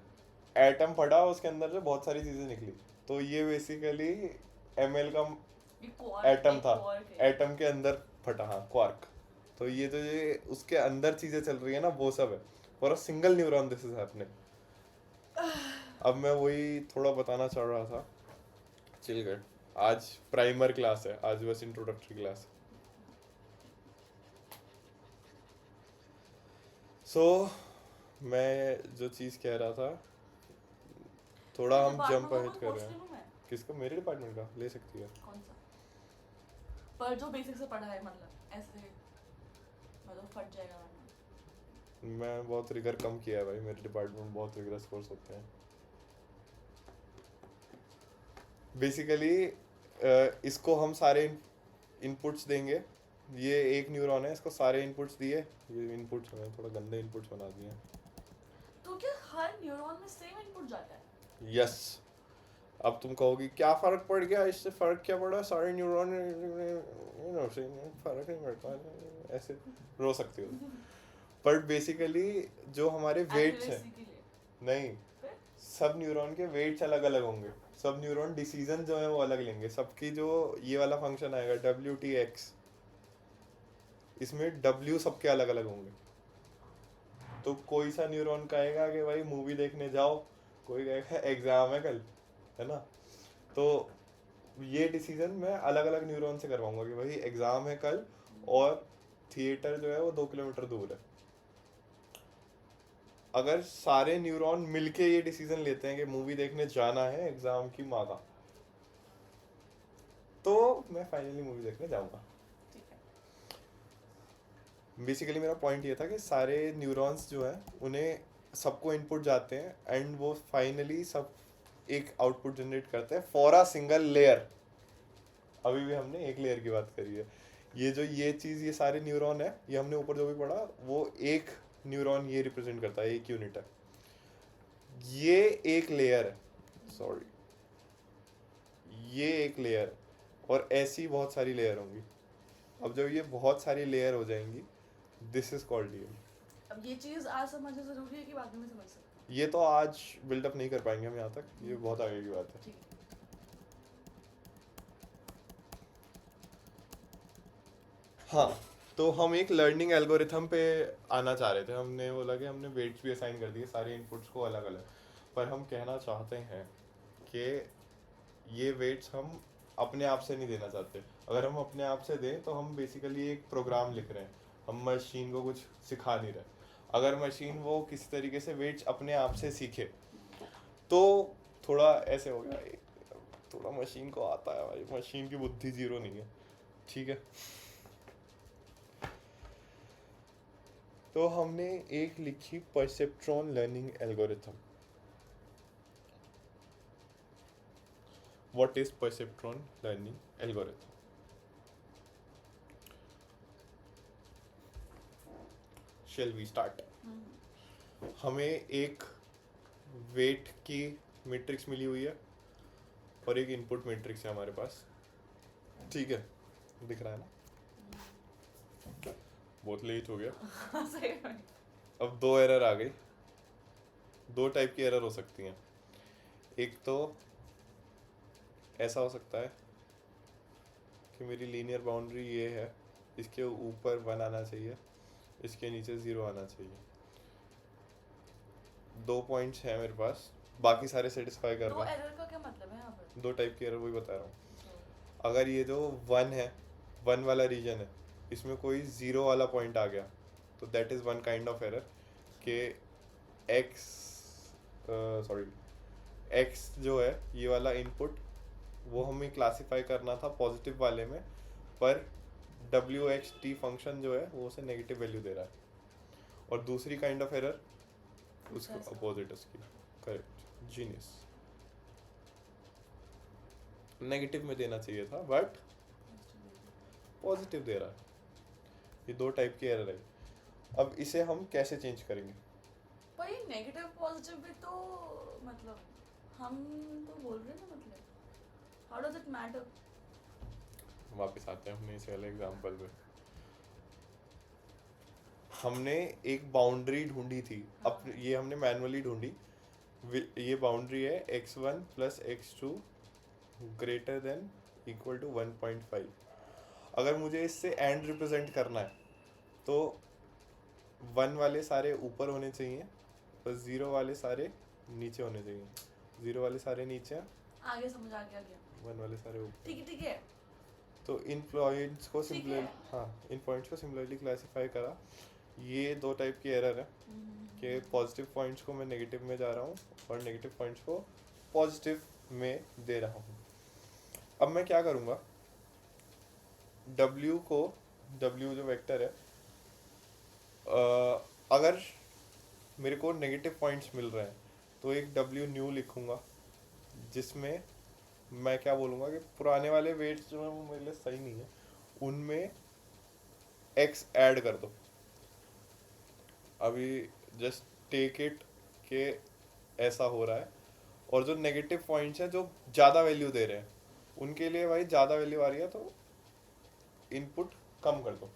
एटम फटा, उसके अंदर से बहुत सारी चीजें निकली, तो ये बेसिकली एमएल का एटम था, एटम के अंदर फटा, हाँ क्वार्क। तो ये जो ये उसके अंदर चीजें चल रही है ना, वो सब है, for a single neuron this is happening. अब मैं वही थोड़ा बताना चाह रहा था, चिल कर, आज प्राइमर क्लास है, आज बस इंट्रोडक्टरी क्लास। सो मैं जो चीज़ कह रहा था, थोड़ा हम जंप अहेड कर रहे हैं। किसका? मेरे डिपार्टमेंट का ले सकती है। कौन सा? पर जो बेसिक से पढ़ा है, मतलब ऐसे मतलब फट जाएगा वरना। मैं बहुत रिगर कम किया है भाई, मेरे डिपार्टमेंट बहुत रिगरस कोर्स होते हैं। बेसिकली इसको हम सारे इनपुट्स देंगे, ये एक न्यूरॉन है, इसको सारे इनपुट्स दिए, ये इनपुट्स हैं थोड़ा गंदे इनपुट्स बना दिए हैं। तो क्या हर न्यूरॉन में सेम इनपुट जाता है? यस। अब तुम कहोगी क्या फर्क पड़ गया, इससे फर्क क्या पड़ा, सारे न्यूरॉन फर्क नहीं पड़ता, ऐसे रो सकती हो। पर बेसिकली जो हमारे वेट्स हैं, Accuracy के लिए। नहीं, फिर? सब न्यूरॉन के वेट्स अलग अलग होंगे, सब न्यूरॉन डिसीजन जो है वो अलग लेंगे, सबकी जो ये वाला फंक्शन आएगा WTX, इसमें W सबके अलग अलग होंगे। तो कोई सा न्यूरॉन कहेगा कि भाई मूवी देखने जाओ, कोई कहेगा एग्जाम है कल, है ना। तो ये डिसीजन मैं अलग अलग न्यूरॉन से करवाऊंगा कि भाई एग्जाम है कल और थिएटर जो है वो 2 किलोमीटर दूर है। अगर सारे न्यूरॉन मिलके ये डिसीजन लेते हैं कि मूवी देखने जाना है एग्जाम की माँ का, तो मैं फाइनली मूवी देखने जाऊंगा। ठीक है। बेसिकली मेरा पॉइंट ये था कि सारे न्यूरॉन्स जो है उन्हें सबको इनपुट जाते हैं एंड वो फाइनली सब एक आउटपुट जनरेट करते हैं फॉर अ सिंगल लेयर। अभी भी हमने एक लेयर की बात करी है। ये चीज़ ये सारे न्यूरॉन है, ये हमने ऊपर जो भी पढ़ा वो एक न्यूरॉन ये रिप्रेजेंट करता है, एक यूनिट है, ये एक लेयर है, सॉरी ये एक लेयर है और ऐसी बहुत सारी लेयर होंगी। अब जब ये बहुत सारी लेयर हो जाएंगी, दिस इज कॉल्ड डीएनए। अब ये चीज आज समझना जरूरी है कि बाद में समझ सकते ये तो आज बिल्डअप नहीं कर पाएंगे हम यहाँ तक, ये बहुत आगे की बात है। हैं। ठीक है। हाँ, तो हम एक लर्निंग एल्गोरिथम पे आना चाह रहे थे। हमने बोला कि हमने वेट्स भी असाइन कर दिए सारे इनपुट्स को अलग अलग, पर हम कहना चाहते हैं कि ये वेट्स हम अपने आप से नहीं देना चाहते। अगर हम अपने आप से दें तो हम बेसिकली एक प्रोग्राम लिख रहे हैं, हम मशीन को कुछ सिखा नहीं रहे। अगर मशीन वो किसी तरीके से वेट्स अपने आप से सीखे तो थोड़ा ऐसे हो गया, थोड़ा मशीन को आता है भाई, मशीन की बुद्धि जीरो नहीं है, ठीक है। तो हमने एक लिखी perceptron learning algorithm. What is perceptron learning algorithm? Shall we start? हमें एक वेट की मैट्रिक्स मिली हुई है और एक इनपुट मैट्रिक्स है हमारे पास, ठीक है, दिख रहा है ना? बहुत लेट हो गया। सही में। अब 2 एरर आ गई। 2 टाइप की एरर हो सकती हैं। एक तो ऐसा हो सकता है कि मेरी लीनियर बाउंड्री ये है, इसके ऊपर 1 आना चाहिए, इसके नीचे 0 आना चाहिए। 2 पॉइंट्स हैं मेरे पास, बाकी सारे सेटिस्फाई कर तो रहे हैं। एरर का क्या मतलब है यहाँ पर? 2 टाइप की एरर वही बता रहा हूँ। अगर ये जो 1 है, 1 वाला रीजन है, इसमें कोई 0 वाला पॉइंट आ गया तो that is one kind of error कि एक्स एक्स जो है ये वाला इनपुट वो हमें क्लासिफाई करना था पॉजिटिव वाले में, पर डब्ल्यू एक्स टी फंक्शन जो है वो उसे नेगेटिव वैल्यू दे रहा है। और दूसरी काइंड ऑफ एरर उसका अपोजिट उसकी, करेक्ट, जीनियस, नेगेटिव में देना चाहिए था बट पॉजिटिव दे रहा है। ये 2 टाइप की एरर है। अब इसे हम कैसे चेंज करेंगे? पर ये नेगेटिव पॉजिटिव भी तो मतलब हम तो बोल रहे हैं ना, मतलब हाउ डज इट मैटर? वापस आते हैं अपने इस वाले एग्जांपल पे। हमने एक बाउंड्री ढूंढी थी, अब ये हमने मैनुअली ढूंढी। ये बाउंड्री है x1 plus x2 greater than equal to 1.5। अगर मुझे इससे एंड रिप्रेजेंट करना है तो 1 वाले सारे ऊपर होने चाहिए और 0 वाले सारे नीचे होने चाहिए। 0 वाले सारे नीचे, आगे समझ आ गया 1 वाले सारे ऊपर। ठीक है ठीक है। तो इन पॉइंट्स को ठीक सिमिलर, है। हाँ, इन पॉइंट्स को सिमिलरली क्लासिफाई करा। ये 2 टाइप की एरर है कि पॉजिटिव पॉइंट्स को मैं नेगेटिव में जा रहा हूँ और नेगेटिव पॉइंट्स को पॉजिटिव में दे रहा हूँ। अब मैं क्या करूँगा, W जो वेक्टर है, अगर मेरे को नेगेटिव पॉइंट्स मिल रहे हैं तो एक W न्यू लिखूँगा जिसमें मैं क्या बोलूँगा कि पुराने वाले वेट्स जो हैं वो मेरे लिए सही नहीं है, उनमें x ऐड कर दो। अभी जस्ट टेक इट के ऐसा हो रहा है, और जो नेगेटिव पॉइंट्स हैं जो ज़्यादा वैल्यू दे रहे हैं उनके लिए भाई ज़्यादा वैल्यू आ रही है तो इनपुट कम कर दो,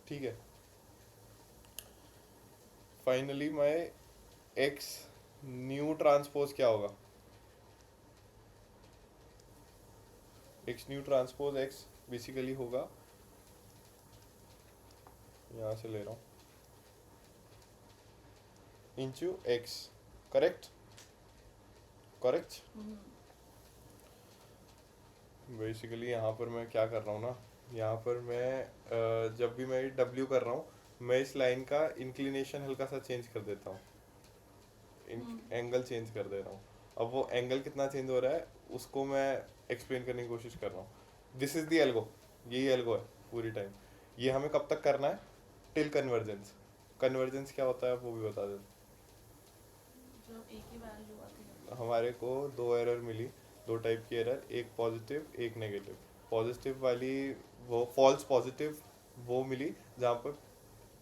ठीक है। फाइनली मैं x न्यू ट्रांसपोज क्या होगा, x new transpose x basically होगा, यहाँ से ले रहा हूँ, इंटू x, करेक्ट। बेसिकली यहाँ पर मैं क्या कर रहा हूँ ना, यहाँ पर मैं जब भी मैं डब्ल्यू कर रहा हूँ, मैं इस लाइन का इंक्लिनेशन हल्का सा चेंज कर देता हूँ, एंगल चेंज कर दे रहा हूँ। अब वो एंगल कितना चेंज हो रहा है उसको मैं एक्सप्लेन करने की कोशिश कर रहा हूँ। दिस इज द एल्गो, यही एल्गो है पूरी टाइम। ये हमें कब तक करना है? Till convergence. कन्वर्जेंस क्या होता है वो भी बता दें। जब एक ही वैल्यू आती है। हमारे को दो एरर मिली, दो टाइप की एरर, एक पॉजिटिव एक नेगेटिव। पॉजिटिव वाली वो फॉल्स पॉजिटिव वो मिली जहाँ पर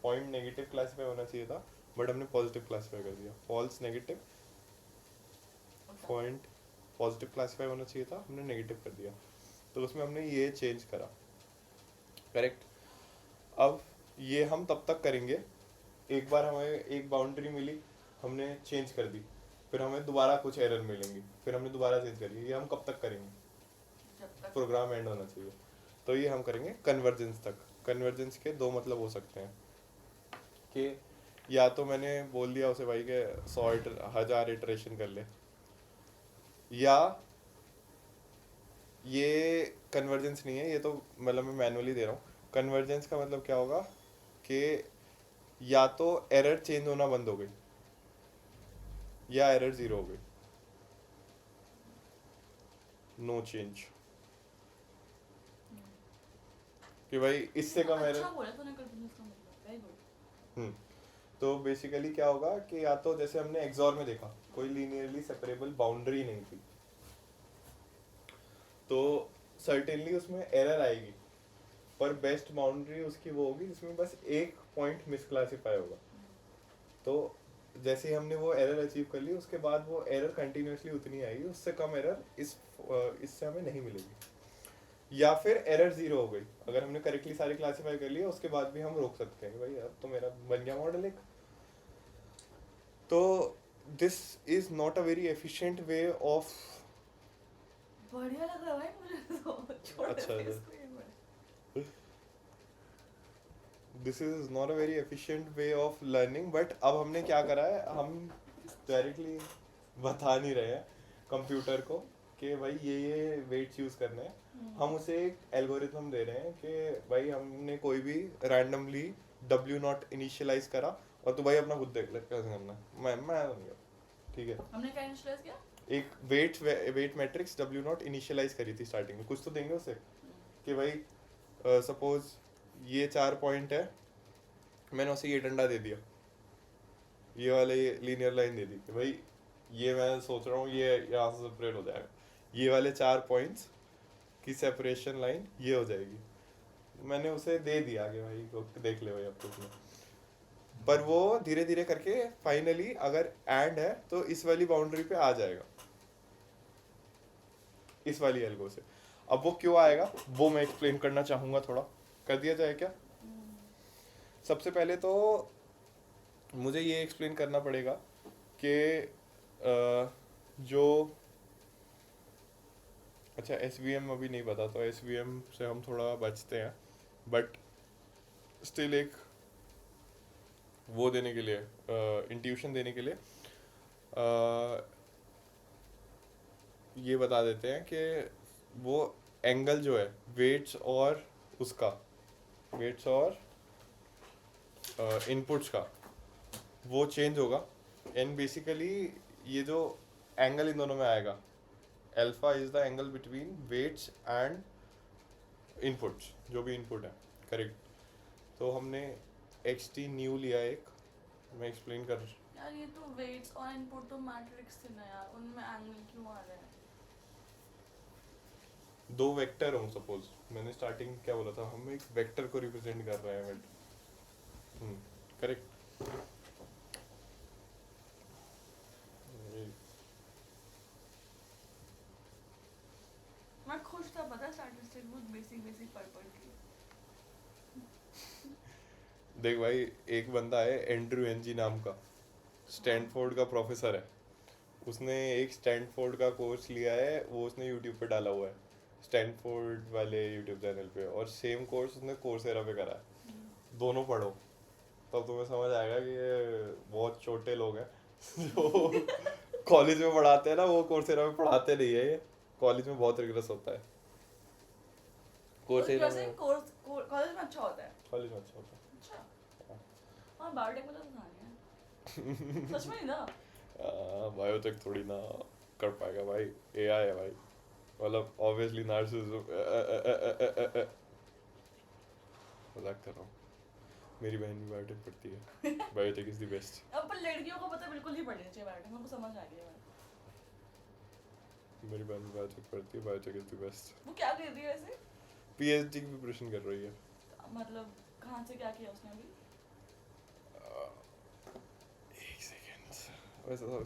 पॉइंट नेगेटिव क्लासीफाई होना चाहिए था, बट हमने पॉजिटिव क्लासीफाई कर दिया। False negative, point positive classify होना चाहिए था, हमने नेगेटिव कर दिया। तो उसमें हमने ये चेंज करा, करेक्ट। अब ये हम तब तक करेंगे, एक बार हमें एक बाउंड्री मिली, हमने चेंज कर दी, फिर हमें दोबारा कुछ एरर मिलेंगी, फिर हमने दोबारा चेंज कर ली। ये हम कब तक करेंगे? जब तक प्रोग्राम एंड होना चाहिए। तो ये हम करेंगे कन्वर्जेंस तक। कन्वर्जेंस के दो मतलब हो सकते हैं कि या तो मैंने बोल दिया उसे भाई के 100 इटरेशन कर ले, या ये कन्वर्जेंस नहीं है, ये तो मतलब मैं मैनुअली दे रहा हूँ। कन्वर्जेंस का मतलब क्या होगा कि या तो एरर चेंज होना बंद हो गई या एरर जीरो हो गई, नो चेंज। कि भाई इससे कम एरर। अच्छा बोला तूने कन्वर्जेंस का मतलब, वेरी गुड। तो बेसिकली क्या होगा कि या तो जैसे हमने एक्सॉर में देखा, कोई लीनियरली सेपरेबल बाउंड्री नहीं थी, तो सर्टेनली उसमें एरर आएगी, पर बेस्ट बाउंड्री उसकी वो होगी जिसमें बस एक पॉइंट मिसक्लासीफाई होगा। तो जैसे ही हमने वो एरर अचीव कर ली, उसके बाद वो एरर कंटिन्यूसली उतनी आएगी, उससे कम एरर इससे हमें नहीं मिलेगी। या फिर एरर जीरो हो गई, अगर हमने करेक्टली सारी क्लासीफाई कर लिया उसके बाद भी हम रोक सकते हैं भाई अब तो मेरा बन गया मॉडल एक। तो this is not a very efficient way of. बढ़िया लग रहा है भाई मुझे तो, छोड़ दे अच्छा इसको ये बड़े। This is not a very efficient way of learning, but अब हमने क्या करा है, हम डायरेक्टली बता नहीं रहे हैं कंप्यूटर को कि भाई ये वेट्स यूज करने हैं। हम उसे एक एल्गोरिथम दे रहे हैं कि भाई हमने कोई भी रैंडमली डब्ल्यू नॉट इनिशियलाइज करा और तो भाई अपना खुद देख ले कैसे करना है। मैं नहीं करता, ठीक है। हमने क्या इनिशियलाइज किया? एक weight matrix W naught initialize करी थी स्टार्टिंग में, कुछ तो देंगे उसे कि भाई सपोज ये 4 पॉइंट है, मैंने उसे ये डंडा दे दिया, ये वाले लीनियर लाइन दे दी कि भाई ये मैं सोच रहा हूँ ये यहाँ से सेपरेट हो जाएगा, ये वाले 4 पॉइंट्स की सेपरेशन लाइन ये हो जाएगी। मैंने उसे दे दिया कि भाई को देख ले भाई अब तुमने, पर वो धीरे धीरे करके फाइनली अगर एंड है तो इस वाली बाउंड्री पे आ जाएगा, इस वाली एल्गो से। अब वो क्यों आएगा वो मैं एक्सप्लेन करना चाहूँगा, थोड़ा कर दिया जाए क्या? सबसे पहले तो मुझे ये एक्सप्लेन करना पड़ेगा कि जो अच्छा एसवीएम अभी नहीं पता, तो एसवीएम से हम थोड़ा बचते हैं, बट स्टिल एक वो देने के लिए, इंट्यूशन देने के लिए ये बता देते हैं कि वो एंगल जो है वेट्स और उसका, वेट्स और इनपुट्स का वो चेंज होगा। एंड बेसिकली ये जो एंगल इन दोनों में आएगा, alpha is the angle between weights and inputs, जो भी इनपुट है, करेक्ट। तो हमने एक्स टी न्यू लिया एक, मैं एक्सप्लेन कर। यार ये तो वेट्स और इनपुट तो मैट्रिक्स थे ना यार, उनमें एंगल क्यों आ रहे हैं? दो वेक्टर हूँ सपोज, मैंने स्टार्टिंग क्या बोला था, हम एक वेक्टर को रिप्रेजेंट कर रहे हैं, करेक्ट। मैं खुश था पता है, स्टैटिस्टिक्स बहुत बेसिक पढ़ के। देख भाई, एक बंदा है एंड्रू एनजी नाम का, स्टैनफोर्ड का प्रोफेसर है, उसने एक स्टैनफोर्ड का कोर्स लिया है, वो उसने यूट्यूब पे डाला हुआ है, स्टैनफोर्ड वाले यूट्यूब चैनल पे, और सेम कोर्स उसने कोर्सेरा पे करा है। दोनों पढ़ो तब तुम्हें समझ आएगा कि ये बहुत छोटे लोग हैं जो कॉलेज में पढ़ाते हैं ना, वो कोर्सेरा में पढ़ाते नहीं है, ये कॉलेज में बहुत रिग्रेस होता है। कोर्स और एरिया कैसे में कोर्स कॉलेज में अच्छा होता है? कॉलेज में अच्छा होता है। अच्छा हाँ बायोटेक में तो था नहीं है सच में नहीं था। बायोटेक थोड़ी ना कर पाएगा भाई, एआई है भाई, मतलब ऑब्वियसली नार्सिसिज्म, मजाक कर रहा हूँ, मेरी बहन भी बायोटेक पढ़ती है, बायोटेक इज द बेस्ट। अब पर लड़कियों को पता बिल्कुल नहीं पढ़नी चाहिए बायोटेक, मेरे को समझ आ गया है। मेरी बहन भी बायोटेक पढ़ती है, बायोटेक इज द बेस्ट। वो क्या कर रही है वैसे? पीएचडी की प्रिपरेशन कर रही है। मतलब कहाँ से क्या किया उसने अभी? एक सेकेंड, वैसे तो